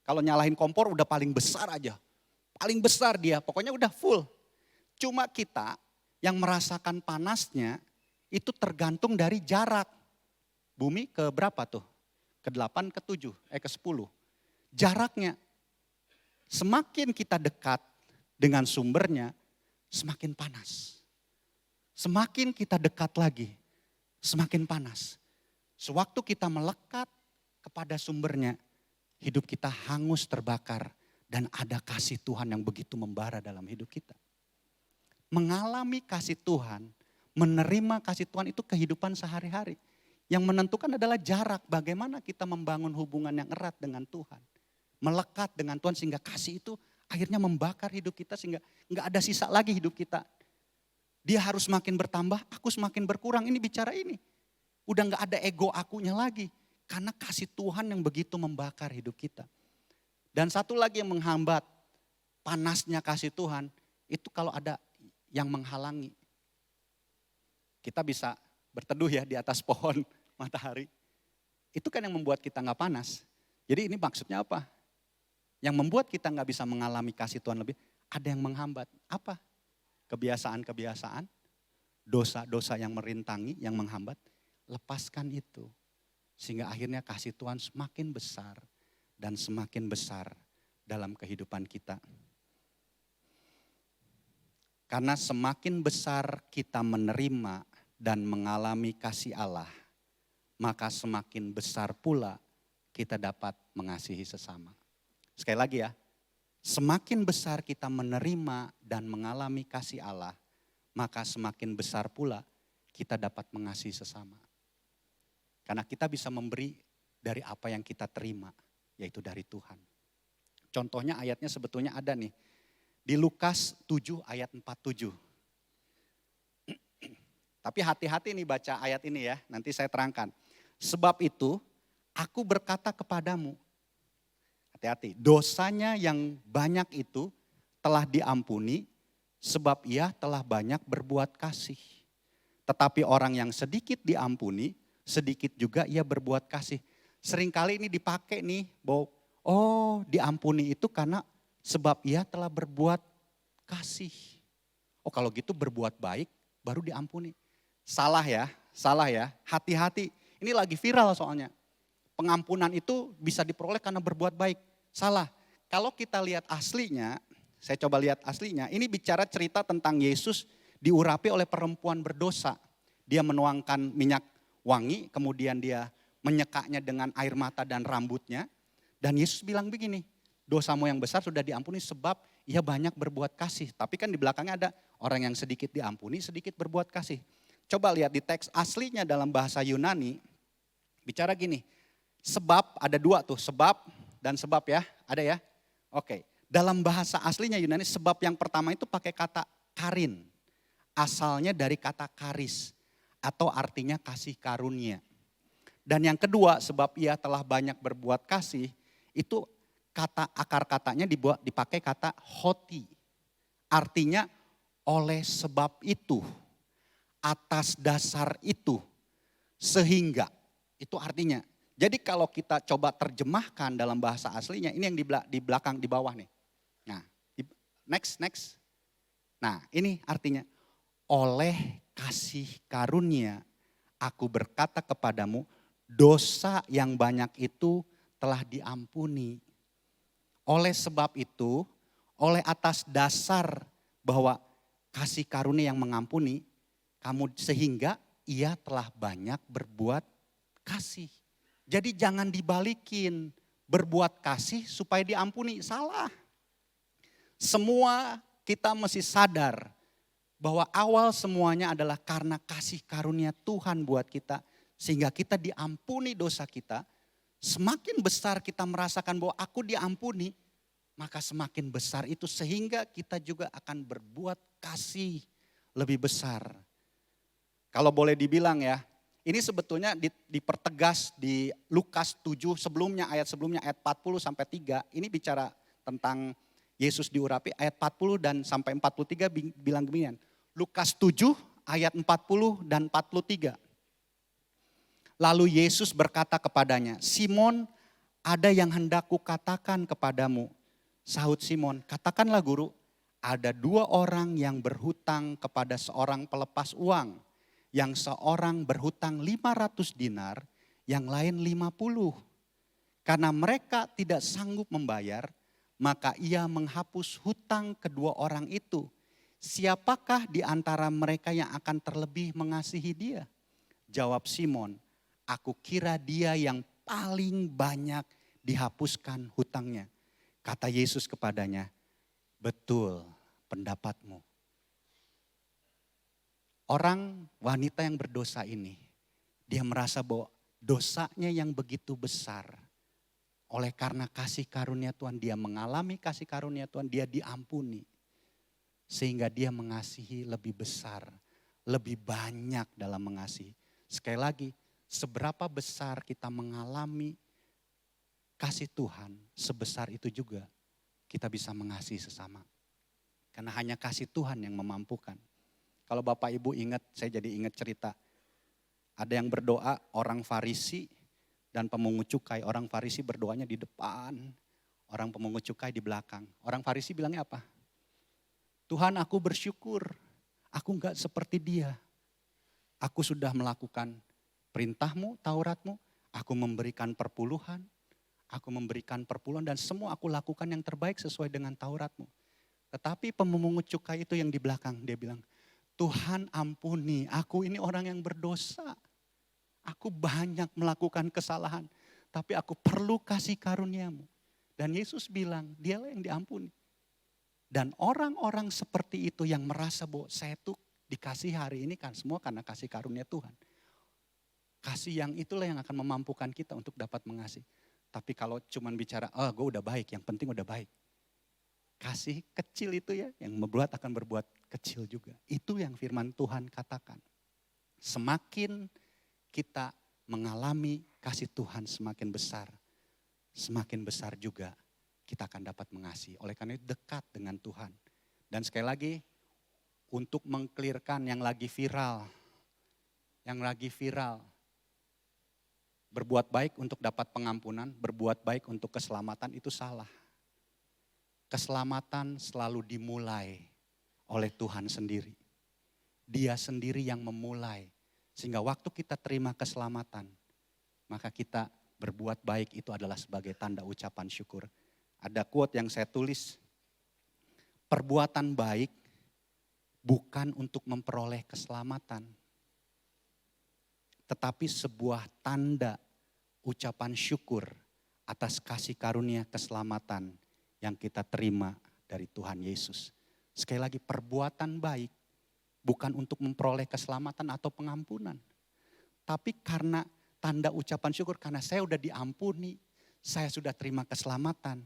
Kalau nyalahin kompor udah paling besar aja, paling besar dia, pokoknya udah full. Cuma kita yang merasakan panasnya itu tergantung dari jarak. Bumi ke berapa tuh? Ke 8, ke 7, ke 10. Jaraknya. Semakin kita dekat dengan sumbernya, semakin panas. Semakin kita dekat lagi, semakin panas. Sewaktu kita melekat kepada sumbernya, hidup kita hangus terbakar dan ada kasih Tuhan yang begitu membara dalam hidup kita. mengalami kasih Tuhan, menerima kasih Tuhan itu kehidupan sehari-hari. Yang menentukan adalah jarak, bagaimana kita membangun hubungan yang erat dengan Tuhan. Melekat dengan Tuhan sehingga kasih itu akhirnya membakar hidup kita sehingga nggak ada sisa lagi hidup kita. Dia harus semakin bertambah, aku semakin berkurang. Ini bicara ini. Udah nggak ada ego akunya lagi. Karena kasih Tuhan yang begitu membakar hidup kita. Dan satu lagi yang menghambat panasnya kasih Tuhan, itu kalau ada yang menghalangi. Kita bisa berteduh ya di atas pohon matahari. Itu kan yang membuat kita nggak panas. Jadi ini maksudnya apa? Yang membuat kita nggak bisa mengalami kasih Tuhan lebih, ada yang menghambat. Apa? Kebiasaan-kebiasaan, dosa-dosa yang merintangi, yang menghambat. Lepaskan itu. Sehingga akhirnya kasih Tuhan semakin besar dan semakin besar dalam kehidupan kita. Karena semakin besar kita menerima dan mengalami kasih Allah, maka semakin besar pula kita dapat mengasihi sesama. Sekali lagi ya, semakin besar kita menerima dan mengalami kasih Allah, maka semakin besar pula kita dapat mengasihi sesama. Karena kita bisa memberi dari apa yang kita terima, yaitu dari Tuhan. Contohnya ayatnya sebetulnya ada nih, di Lukas 7 ayat 47. Tapi hati-hati nih baca ayat ini ya, nanti saya terangkan. Sebab itu aku berkata kepadamu, hati-hati, dosanya yang banyak itu telah diampuni sebab ia telah banyak berbuat kasih. Tetapi orang yang sedikit diampuni, sedikit juga ia berbuat kasih. Seringkali ini dipakai nih, bahwa diampuni itu karena sebab ia telah berbuat kasih. Oh kalau gitu berbuat baik baru diampuni. Salah ya, hati-hati. Ini lagi viral soalnya. Pengampunan itu bisa diperoleh karena berbuat baik. Salah. Kalau kita lihat aslinya, saya coba lihat aslinya, ini bicara cerita tentang Yesus diurapi oleh perempuan berdosa. Dia menuangkan minyak wangi, kemudian dia menyekaknya dengan air mata dan rambutnya. Dan Yesus bilang begini, dosamu yang besar sudah diampuni sebab ia banyak berbuat kasih. Tapi kan di belakangnya ada orang yang sedikit diampuni, sedikit berbuat kasih. Coba lihat di teks aslinya dalam bahasa Yunani, bicara gini, sebab ada dua tuh, sebab dan sebab ya, ada ya. Oke, dalam bahasa aslinya Yunani sebab yang pertama itu pakai kata karin, asalnya dari kata karis atau artinya kasih karunia. Dan yang kedua sebab ia telah banyak berbuat kasih, itu kata akar katanya dipakai kata hoti. Artinya oleh sebab itu, atas dasar itu, sehingga. Itu artinya. Jadi kalau kita coba terjemahkan dalam bahasa aslinya, ini yang di belakang, di bawah nih. Nah, next. Nah ini artinya, oleh kasih karunia aku berkata kepadamu, dosa yang banyak itu telah diampuni. Oleh sebab itu, oleh atas dasar bahwa kasih karunia yang mengampuni, kamu sehingga ia telah banyak berbuat kasih. Jadi jangan dibalikin, berbuat kasih supaya diampuni, salah. Semua kita mesti sadar bahwa awal semuanya adalah karena kasih karunia Tuhan buat kita. Sehingga kita diampuni dosa kita. Semakin besar kita merasakan bahwa aku diampuni, maka semakin besar itu sehingga kita juga akan berbuat kasih lebih besar. Kalau boleh dibilang ya, ini sebetulnya dipertegas di Lukas 7 sebelumnya, ayat 40 sampai 3. Ini bicara tentang Yesus diurapi, ayat 40 dan sampai 43 bilang demikian. Lukas 7 ayat 40 dan 43. Lalu Yesus berkata kepadanya, Simon, ada yang hendak kukatakan kepadamu. Sahut Simon, katakanlah guru, ada 2 orang yang berhutang kepada seorang pelepas uang. Yang seorang berhutang 500 dinar, yang lain 50. Karena mereka tidak sanggup membayar, maka ia menghapus hutang kedua orang itu. Siapakah di antara mereka yang akan terlebih mengasihi dia? Jawab Simon, aku kira dia yang paling banyak dihapuskan hutangnya. Kata Yesus kepadanya, betul pendapatmu. Orang wanita yang berdosa ini, dia merasa bahwa dosanya yang begitu besar. Oleh karena kasih karunia Tuhan, dia mengalami kasih karunia Tuhan, dia diampuni. Sehingga dia mengasihi lebih besar, lebih banyak dalam mengasihi. Sekali lagi, seberapa besar kita mengalami kasih Tuhan, sebesar itu juga kita bisa mengasihi sesama. Karena hanya kasih Tuhan yang memampukan. Kalau Bapak Ibu ingat, saya jadi ingat cerita. Ada yang berdoa, orang Farisi dan pemungut cukai. Orang Farisi berdoanya di depan, orang pemungut cukai di belakang. Orang Farisi bilangnya apa? Tuhan, aku bersyukur, aku enggak seperti dia. Aku sudah melakukan perintahmu, Tauratmu, aku memberikan perpuluhan dan semua aku lakukan yang terbaik sesuai dengan Tauratmu. Tetapi pemungut cukai itu yang di belakang, dia bilang, Tuhan ampuni, aku ini orang yang berdosa. Aku banyak melakukan kesalahan, tapi aku perlu kasih karuniamu. Dan Yesus bilang, dialah yang diampuni. Dan orang-orang seperti itu yang merasa bahwa saya tuh dikasih hari ini kan semua karena kasih karunia Tuhan. Kasih yang itulah yang akan memampukan kita untuk dapat mengasihi. Tapi kalau cuman bicara, gue udah baik, yang penting udah baik. Kasih kecil itu ya, yang membuat akan berbuat kecil juga. Itu yang firman Tuhan katakan. Semakin kita mengalami kasih Tuhan semakin besar juga kita akan dapat mengasihi. Oleh karena itu dekat dengan Tuhan. Dan sekali lagi, untuk mengklirkan yang lagi viral, berbuat baik untuk dapat pengampunan, berbuat baik untuk keselamatan itu salah. Keselamatan selalu dimulai oleh Tuhan sendiri. Dia sendiri yang memulai. Sehingga waktu kita terima keselamatan, maka kita berbuat baik itu adalah sebagai tanda ucapan syukur. Ada quote yang saya tulis, perbuatan baik bukan untuk memperoleh keselamatan, tetapi sebuah tanda ucapan syukur atas kasih karunia keselamatan yang kita terima dari Tuhan Yesus. Sekali lagi, perbuatan baik bukan untuk memperoleh keselamatan atau pengampunan. Tapi karena tanda ucapan syukur, karena saya sudah diampuni, saya sudah terima keselamatan.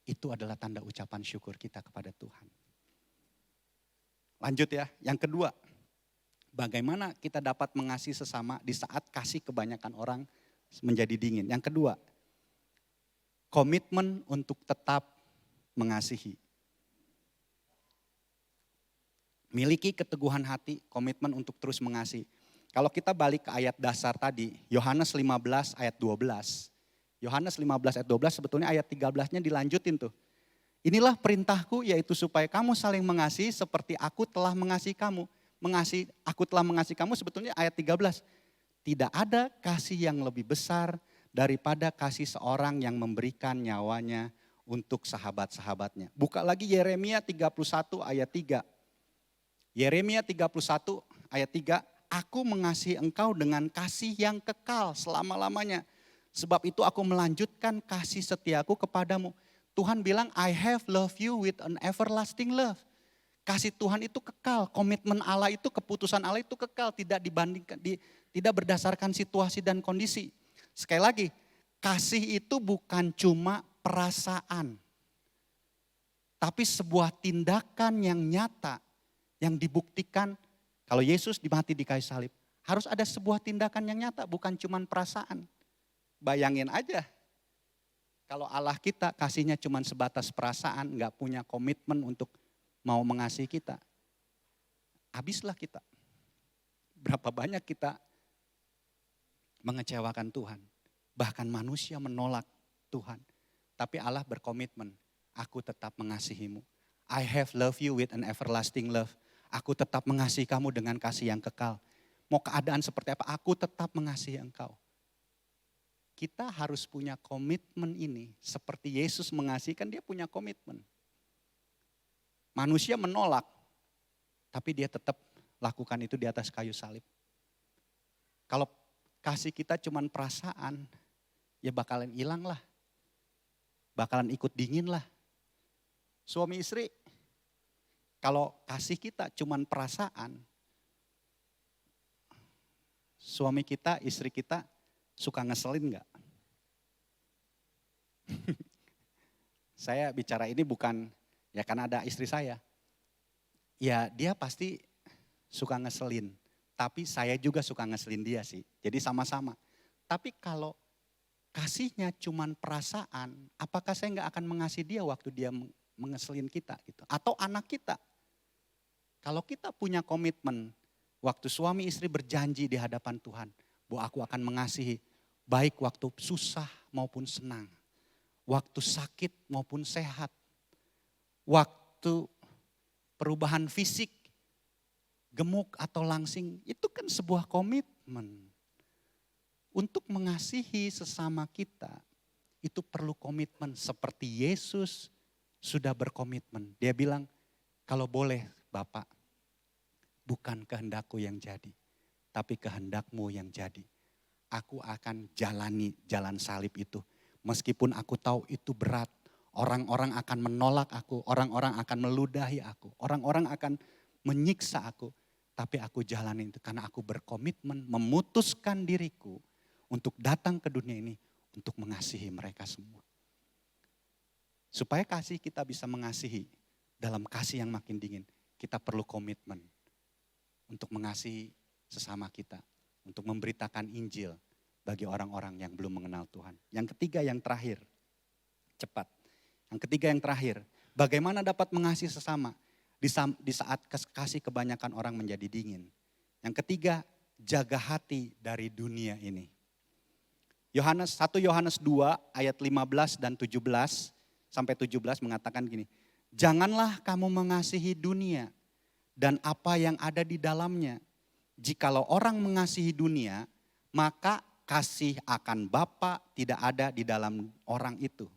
Itu adalah tanda ucapan syukur kita kepada Tuhan. Lanjut ya, yang kedua. Bagaimana kita dapat mengasihi sesama di saat kasih kebanyakan orang menjadi dingin. Yang kedua, komitmen untuk tetap mengasihi. Miliki keteguhan hati, komitmen untuk terus mengasihi. Kalau kita balik ke ayat dasar tadi, Yohanes 15 ayat 12. Yohanes 15 ayat 12 sebetulnya ayat 13-nya dilanjutin tuh. Inilah perintahku yaitu supaya kamu saling mengasihi seperti aku telah mengasihi kamu. Aku telah mengasihi kamu sebetulnya ayat 13. Tidak ada kasih yang lebih besar daripada kasih seorang yang memberikan nyawanya untuk sahabat-sahabatnya. Buka lagi Yeremia 31 ayat 3. Yeremia 31 ayat 3, aku mengasihi engkau dengan kasih yang kekal selama-lamanya. Sebab itu aku melanjutkan kasih setiaku kepadamu. Tuhan bilang, I have loved you with an everlasting love. Kasih Tuhan itu kekal, komitmen Allah itu, keputusan Allah itu kekal, tidak dibandingkan, tidak berdasarkan situasi dan kondisi. Sekali lagi, kasih itu bukan cuma perasaan, tapi sebuah tindakan yang nyata, yang dibuktikan. Kalau Yesus mati di kayu salib, harus ada sebuah tindakan yang nyata, bukan cuma perasaan. Bayangin aja, kalau Allah kita kasihnya cuma sebatas perasaan, gak punya komitmen untuk mau mengasihi kita, habislah kita. Berapa banyak kita mengecewakan Tuhan, bahkan manusia menolak Tuhan. Tapi Allah berkomitmen, aku tetap mengasihimu. I have loved you with an everlasting love. Aku tetap mengasihi kamu dengan kasih yang kekal. Mau keadaan seperti apa, aku tetap mengasihi engkau. Kita harus punya komitmen ini. Seperti Yesus mengasihi, kan dia punya komitmen. Manusia menolak, tapi dia tetap lakukan itu di atas kayu salib. Kalau kasih kita cuma perasaan, ya bakalan hilang lah. Bakalan ikut dingin lah. Suami istri, kalau kasih kita cuma perasaan, suami kita, istri kita suka ngeselin nggak? Saya bicara ini bukan, ya karena ada istri saya. Ya dia pasti suka ngeselin, tapi saya juga suka ngeselin dia sih. Jadi sama-sama. Tapi kalau kasihnya cuman perasaan, apakah saya nggak akan mengasihi dia waktu dia mengeselin kita gitu? Atau anak kita. Kalau kita punya komitmen, waktu suami istri berjanji di hadapan Tuhan, bahwa aku akan mengasihi baik waktu susah maupun senang. Waktu sakit maupun sehat. Waktu perubahan fisik, gemuk atau langsing, itu kan sebuah komitmen. Untuk mengasihi sesama kita, itu perlu komitmen seperti Yesus sudah berkomitmen. Dia bilang, kalau boleh Bapak, bukan kehendakku yang jadi, tapi kehendakmu yang jadi. Aku akan jalani jalan salib itu. Meskipun aku tahu itu berat, orang-orang akan menolak aku, orang-orang akan meludahi aku, orang-orang akan menyiksa aku. Tapi aku jalani itu karena aku berkomitmen memutuskan diriku untuk datang ke dunia ini untuk mengasihi mereka semua. Supaya kasih kita bisa mengasihi dalam kasih yang makin dingin, kita perlu komitmen untuk mengasihi sesama kita, untuk memberitakan Injil bagi orang-orang yang belum mengenal Tuhan. Yang ketiga, yang terakhir, cepat. Yang ketiga, yang terakhir, bagaimana dapat mengasihi sesama di saat kasih kebanyakan orang menjadi dingin. Yang ketiga, jaga hati dari dunia ini. 1 Yohanes 2 ayat 15 dan 17 sampai 17 mengatakan gini, janganlah kamu mengasihi dunia dan apa yang ada di dalamnya. Jikalau orang mengasihi dunia, maka kasih akan Bapa tidak ada di dalam orang itu.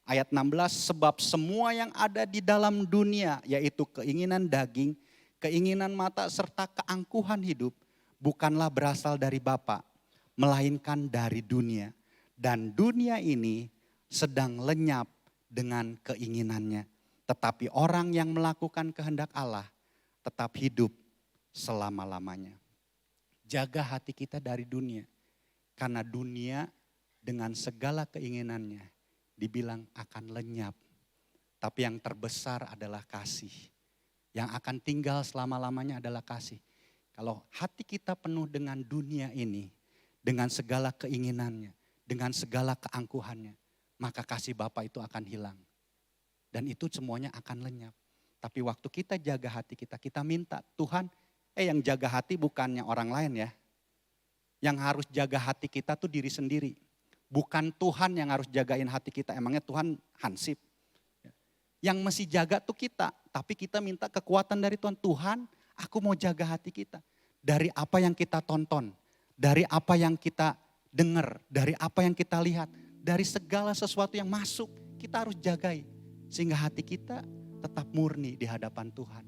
Ayat 16, sebab semua yang ada di dalam dunia, yaitu keinginan daging, keinginan mata, serta keangkuhan hidup, bukanlah berasal dari Bapa, melainkan dari dunia. Dan dunia ini sedang lenyap dengan keinginannya. Tetapi orang yang melakukan kehendak Allah tetap hidup selama-lamanya. Jaga hati kita dari dunia. Karena dunia dengan segala keinginannya dibilang akan lenyap. Tapi yang terbesar adalah kasih. Yang akan tinggal selama-lamanya adalah kasih. Kalau hati kita penuh dengan dunia ini, dengan segala keinginannya, dengan segala keangkuhannya, maka kasih Bapa itu akan hilang. Dan itu semuanya akan lenyap. Tapi waktu kita jaga hati kita, kita minta Tuhan, yang jaga hati bukannya orang lain ya. Yang harus jaga hati kita tuh diri sendiri. Bukan Tuhan yang harus jagain hati kita, emangnya Tuhan hansip. Yang mesti jaga tuh kita, tapi kita minta kekuatan dari Tuhan. Tuhan, aku mau jaga hati kita. Dari apa yang kita tonton, dari apa yang kita dengar, dari apa yang kita lihat, dari segala sesuatu yang masuk, kita harus jagai. Sehingga hati kita tetap murni di hadapan Tuhan.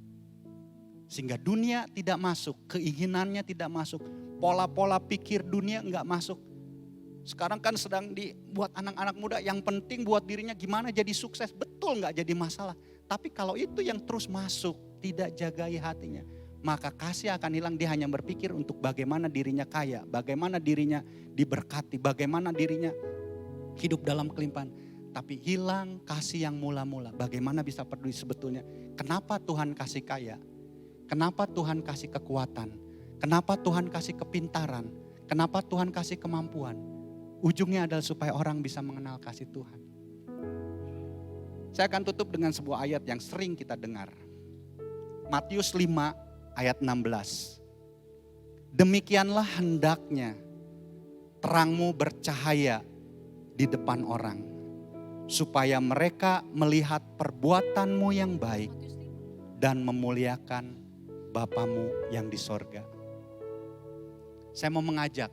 Sehingga dunia tidak masuk, keinginannya tidak masuk, pola-pola pikir dunia enggak masuk. Sekarang kan sedang dibuat anak-anak muda, yang penting buat dirinya gimana jadi sukses, betul enggak jadi masalah. Tapi kalau itu yang terus masuk, tidak jagai hatinya, maka kasih akan hilang. Dia hanya berpikir untuk bagaimana dirinya kaya, bagaimana dirinya diberkati, bagaimana dirinya hidup dalam kelimpahan. Tapi hilang kasih yang mula-mula. Bagaimana bisa peduli sebetulnya? Kenapa Tuhan kasih kaya? Kenapa Tuhan kasih kekuatan? Kenapa Tuhan kasih kepintaran? Kenapa Tuhan kasih kemampuan? Ujungnya adalah supaya orang bisa mengenal kasih Tuhan. Saya akan tutup dengan sebuah ayat yang sering kita dengar. Matius 5 ayat 16. Demikianlah hendaknya terangmu bercahaya di depan orang, supaya mereka melihat perbuatanmu yang baik dan memuliakan Bapamu yang di sorga. Saya mau mengajak,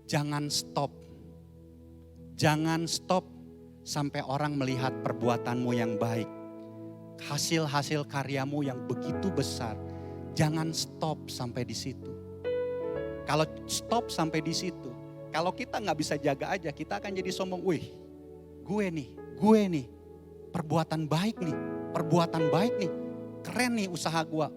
jangan stop. Jangan stop sampai orang melihat perbuatanmu yang baik. Hasil-hasil karyamu yang begitu besar. Jangan stop sampai di situ. Kalau stop sampai di situ, kalau kita nggak bisa jaga aja, kita akan jadi sombong. Wih, gue nih, perbuatan baik nih, keren nih usaha gue.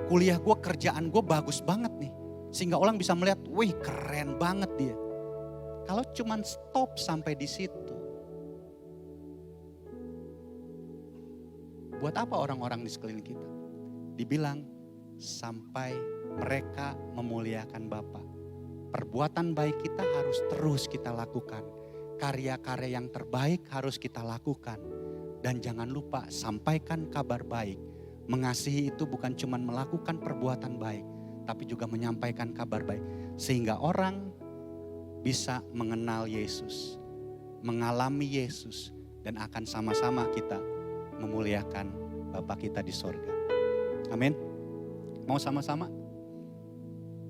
Kuliah gue, kerjaan gue bagus banget nih. Sehingga orang bisa melihat, wih keren banget dia. Kalau cuman stop sampai di situ, buat apa orang-orang di sekeliling kita? Dibilang sampai mereka memuliakan Bapa. Perbuatan baik kita harus terus kita lakukan. Karya-karya yang terbaik harus kita lakukan. Dan jangan lupa sampaikan kabar baik. Mengasihi itu bukan cuma melakukan perbuatan baik, tapi juga menyampaikan kabar baik. Sehingga orang bisa mengenal Yesus, mengalami Yesus, dan akan sama-sama kita memuliakan Bapa kita di sorga. Amin. Mau sama-sama?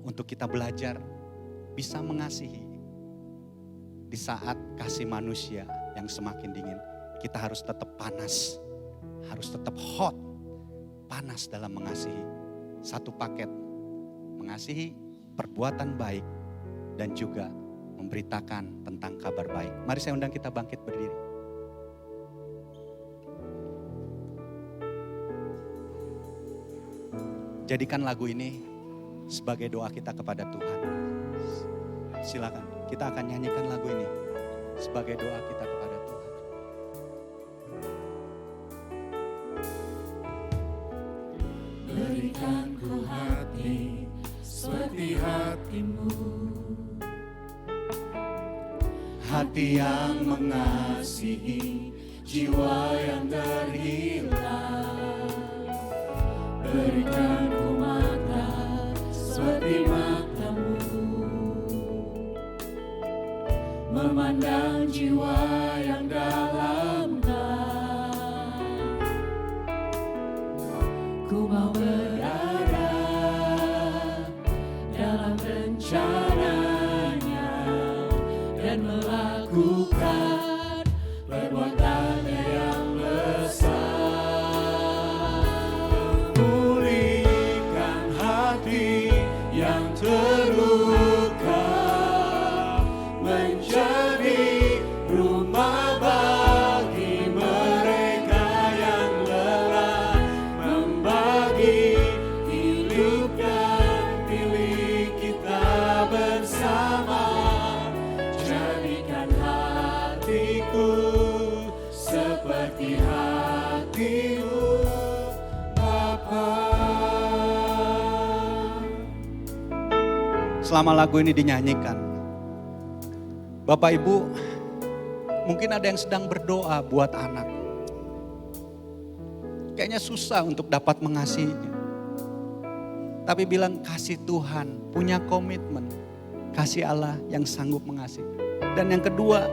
Untuk kita belajar bisa mengasihi. Di saat kasih manusia yang semakin dingin, kita harus tetap panas. Harus tetap hot. Panas dalam mengasihi. Satu paket. Mengasihi, perbuatan baik, dan juga memberitakan tentang kabar baik. Mari saya undang kita bangkit berdiri. Jadikan lagu ini sebagai doa kita kepada Tuhan. Silakan, kita akan nyanyikan lagu ini sebagai doa kita kepada Tuhan. Berikan ku hati seperti hatimu, hati yang mengasihi, jiwa yang terhilang. Berikan ku mata seperti matamu, memandang jiwa yang dalam. Ku mau berada dalam rencananya dan melakukan perbuatannya yang besar. Pulihkan hati yang terluka, menjadi rumah bagi mereka yang lelah, membagi hidup dan milik kita bersama. Jadikan hatiku seperti hatimu, Bapa. Selama lagu ini dinyanyikan, Bapak Ibu, mungkin ada yang sedang berdoa buat anak. Kayaknya susah untuk dapat mengasihinya. Tapi bilang kasih Tuhan, punya komitmen. Kasih Allah yang sanggup mengasihi. Dan yang kedua,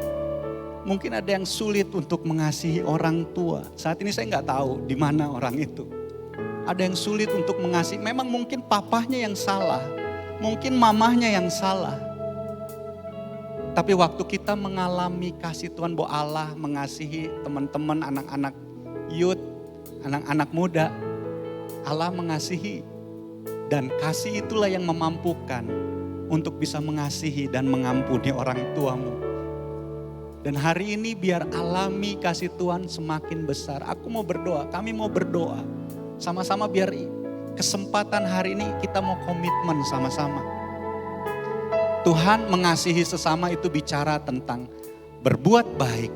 mungkin ada yang sulit untuk mengasihi orang tua. Saat ini saya nggak tahu di mana orang itu. Ada yang sulit untuk mengasihi, memang mungkin papahnya yang salah. Mungkin mamahnya yang salah. Tapi waktu kita mengalami kasih Tuhan, bahwa Allah mengasihi teman-teman, anak-anak youth, anak-anak muda, Allah mengasihi. Dan kasih itulah yang memampukan untuk bisa mengasihi dan mengampuni orang tuamu. Dan hari ini biar alami kasih Tuhan semakin besar. Aku mau berdoa, kami mau berdoa. Sama-sama biar kesempatan hari ini kita mau komitmen sama-sama. Tuhan mengasihi sesama itu bicara tentang berbuat baik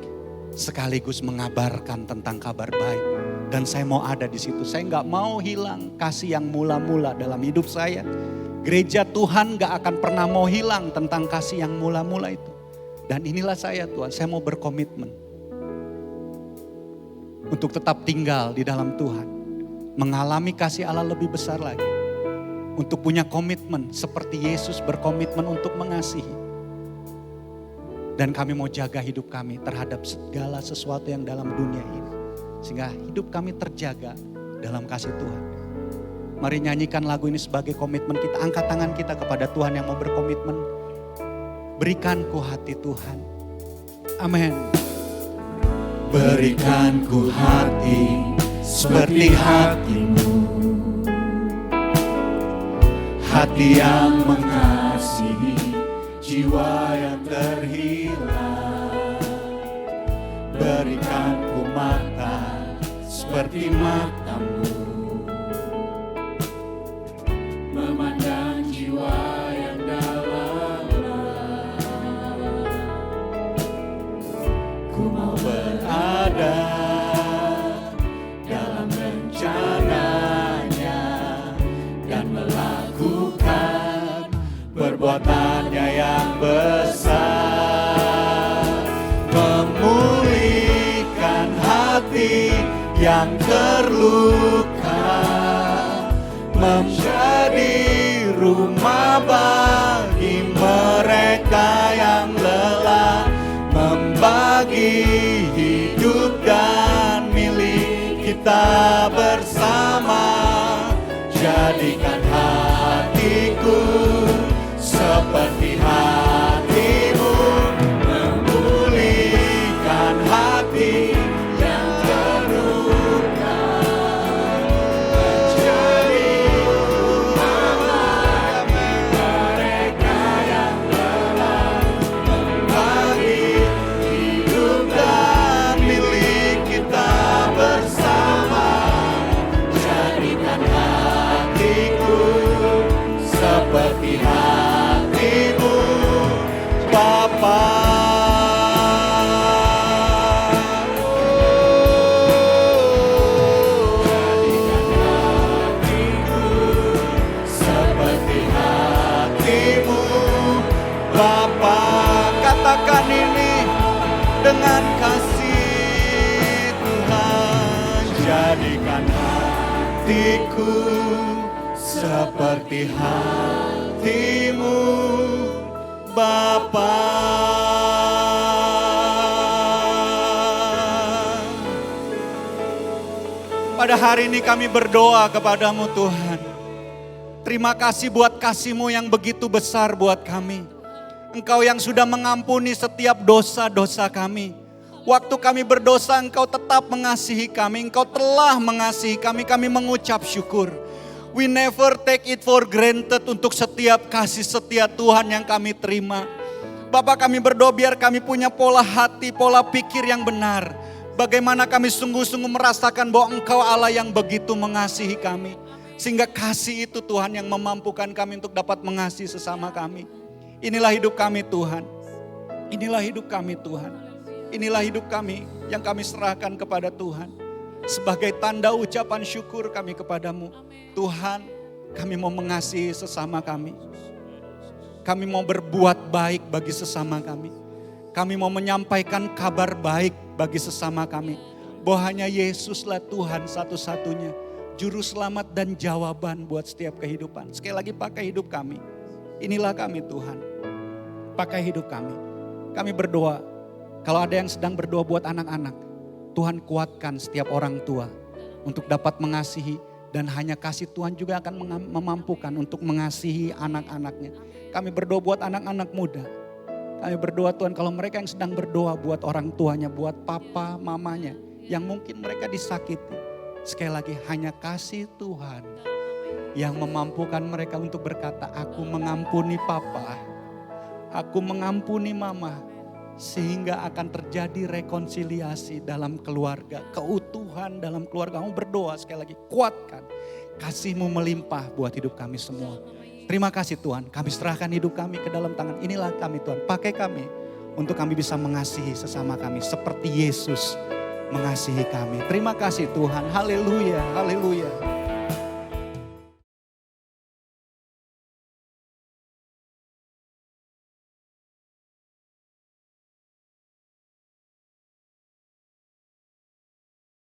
sekaligus mengabarkan tentang kabar baik. Dan saya mau ada di situ. Saya nggak mau hilang kasih yang mula-mula dalam hidup saya. Gereja Tuhan nggak akan pernah mau hilang tentang kasih yang mula-mula itu. Dan inilah saya Tuhan, saya mau berkomitmen untuk tetap tinggal di dalam Tuhan. Mengalami kasih Allah lebih besar lagi. Untuk punya komitmen seperti Yesus berkomitmen untuk mengasihi. Dan kami mau jaga hidup kami terhadap segala sesuatu yang dalam dunia ini. Sehingga hidup kami terjaga dalam kasih Tuhan. Mari nyanyikan lagu ini sebagai komitmen kita. Angkat tangan kita kepada Tuhan yang mau berkomitmen. Berikan ku hati Tuhan. Amin. Berikan ku hati seperti hatimu, hati yang mengasihi, jiwa yang terhilang. Berikan ku mata seperti matamu, memandang jiwa perbuatannya yang besar, memulihkan hati yang terluka, menjadi rumah bagi mereka yang lelah, membagi hidup dan milik kita bersama. Jadikan hatiku seperti hatimu, memulihkan hati yang terluka, menjadi rumah bagi mereka yang lelah, membagi hidup dan milik kita bersama. Jadikan hatiku seperti hatimu, Bapa. Seperti hatimu, Bapa. Katakan ini dengan kasih Tuhan. Jadikan hatiku seperti hatimu, Bapa. Pada hari ini kami berdoa kepadamu Tuhan. Terima kasih buat kasih-Mu yang begitu besar buat kami. Engkau yang sudah mengampuni setiap dosa-dosa kami. Waktu kami berdosa, Engkau tetap mengasihi kami. Engkau telah mengasihi kami, kami mengucap syukur. We never take it for granted untuk setiap kasih setia Tuhan yang kami terima. Bapak, kami berdoa biar kami punya pola hati, pola pikir yang benar. Bagaimana kami sungguh-sungguh merasakan bahwa Engkau Allah yang begitu mengasihi kami. Sehingga kasih itu Tuhan yang memampukan kami untuk dapat mengasihi sesama kami. Inilah hidup kami Tuhan. Inilah hidup kami Tuhan. Inilah hidup kami yang kami serahkan kepada Tuhan. Sebagai tanda ucapan syukur kami kepadamu. Tuhan, kami mau mengasihi sesama kami. Kami mau berbuat baik bagi sesama kami. Kami mau menyampaikan kabar baik bagi sesama kami. Bahwa hanya Yesuslah Tuhan satu-satunya. Juru selamat dan jawaban buat setiap kehidupan. Sekali lagi pakai hidup kami. Inilah kami Tuhan. Pakai hidup kami. Kami berdoa. Kalau ada yang sedang berdoa buat anak-anak. Tuhan kuatkan setiap orang tua. Untuk dapat mengasihi. Dan hanya kasih Tuhan juga akan memampukan untuk mengasihi anak-anaknya. Kami berdoa buat anak-anak muda. Kami berdoa Tuhan kalau mereka yang sedang berdoa buat orang tuanya, buat papa, mamanya. Yang mungkin mereka disakiti. Sekali lagi hanya kasih Tuhan yang memampukan mereka untuk berkata, aku mengampuni papa, aku mengampuni mama. Sehingga akan terjadi rekonsiliasi dalam keluarga, keutuhan dalam keluarga. Kamu berdoa sekali lagi, kuatkan. Kasih-Mu melimpah buat hidup kami semua. Terima kasih Tuhan, kami serahkan hidup kami ke dalam tangan. Inilah kami Tuhan, pakai kami untuk kami bisa mengasihi sesama kami seperti Yesus mengasihi kami. Terima kasih Tuhan, haleluya, haleluya.